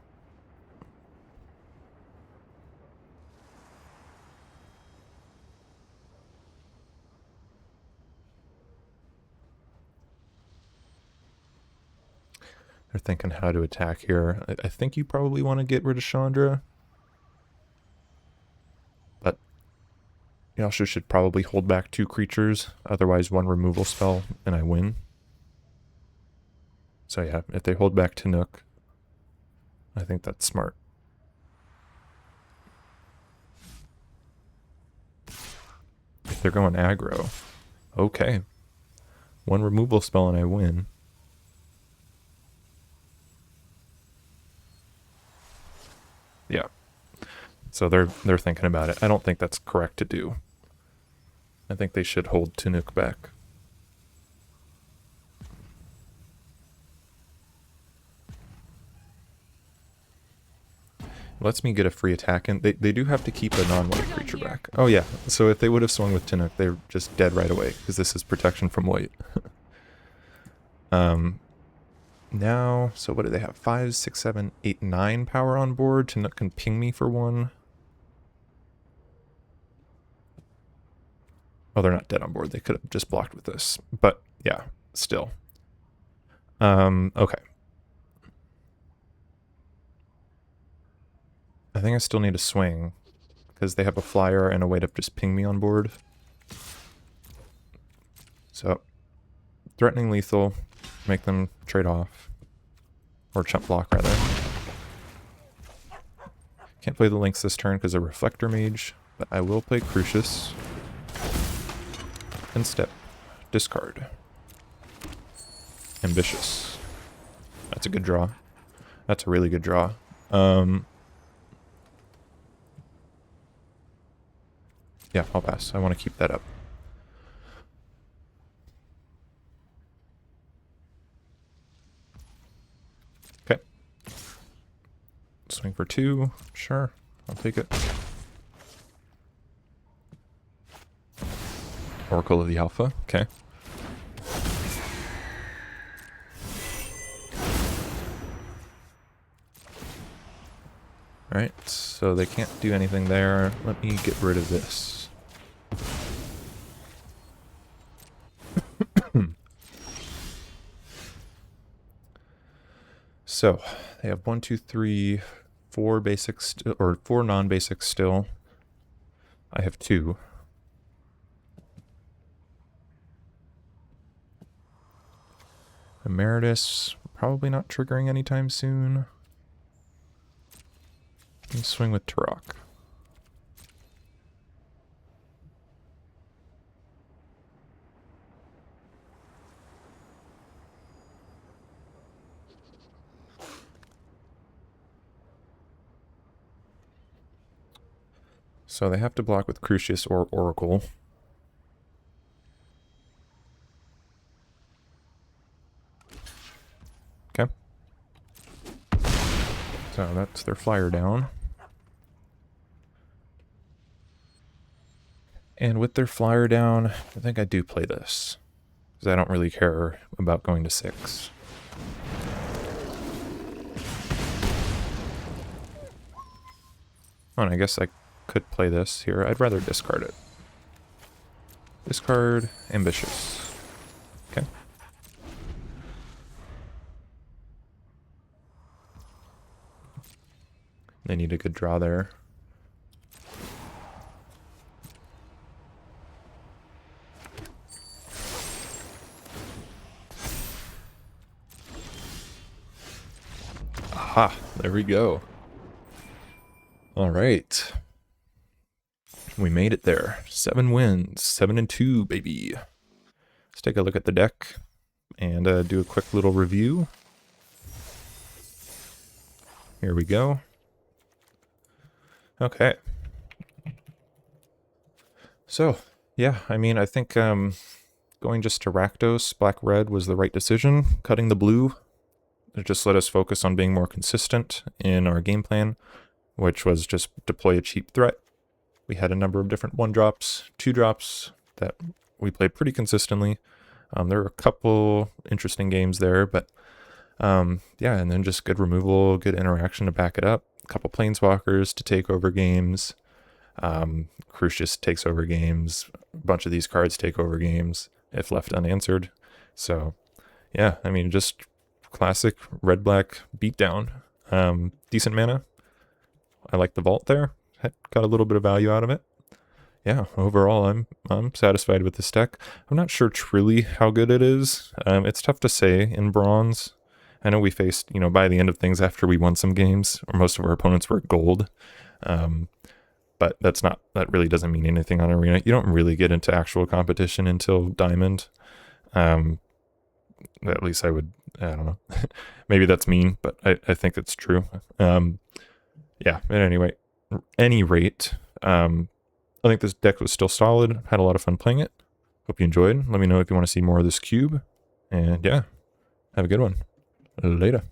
[SPEAKER 1] They're thinking how to attack here. I think you probably want to get rid of Chandra. But you also should probably hold back 2 creatures. Otherwise 1 removal spell and I win. So yeah, if they hold back Tanuk, I think that's smart. If they're going aggro, okay. 1 removal spell and I win. Yeah. So they're thinking about it. I don't think that's correct to do. I think they should hold Tanuk back. lets me get a free attack, and they do have to keep a non-white creature back. Oh yeah, so if they would have swung with Tinook, they're just dead right away, because this is protection from white. Now, so what do they have? 5, 6, 7, 8, 9 power on board. Tinook can ping me for 1. Oh, they're not dead on board. They could have just blocked with this. But, yeah, still. Okay. I think I still need a swing, because they have a flyer and a way to just ping me on board. So, threatening lethal, make them trade off. Or chump block, rather. Can't play the Lynx this turn because of Reflector Mage, but I will play Crucius. And step. Discard. Ambitious. That's a good draw. That's a really good draw. Yeah, I'll pass. I want to keep that up. Okay. Swing for 2. Sure. I'll take it. Oracle of the Alpha. Okay. Alright, so they can't do anything there. Let me get rid of this. So, they have 1, 2, 3, 4 basics, or 4 non-basics still. I have 2. Emeritus, probably not triggering anytime soon. Let's swing with Turok. So they have to block with Crucius or Oracle. Okay. So that's their flyer down. And with their flyer down, I think I do play this, because I don't really care about going to 6. Oh, and I guess I could play this here. I'd rather discard it. Discard, Ambitious. Okay. They need a good draw there. Aha, there we go. All right. We made it there. 7 wins, 7-2, baby. Let's take a look at the deck and do a quick little review. Here we go. Okay. So, yeah, I mean, I think going just to Rakdos, black-red was the right decision. Cutting the blue, it just let us focus on being more consistent in our game plan, which was just deploy a cheap threat. We had a number of different 1-drops, 2-drops that we played pretty consistently. There were a couple interesting games there, but yeah, and then just good removal, good interaction to back it up. A couple Planeswalkers to take over games. Crucius takes over games. A bunch of these cards take over games if left unanswered. So yeah, I mean, just classic red-black beatdown. Decent mana. I like the vault there. Got a little bit of value out of it. Yeah, overall, I'm satisfied with this deck. I'm not sure truly how good it is. It's tough to say in bronze. I know we faced, by the end of things after we won some games, or most of our opponents were gold. But that really doesn't mean anything on Arena. You don't really get into actual competition until Diamond. At least I don't know. Maybe that's mean, but I think it's true. Yeah, at any rate, I think this deck was still solid. Had a lot of fun playing it. Hope you enjoyed. Let me know if you want to see more of this cube. And yeah, have a good one. Later.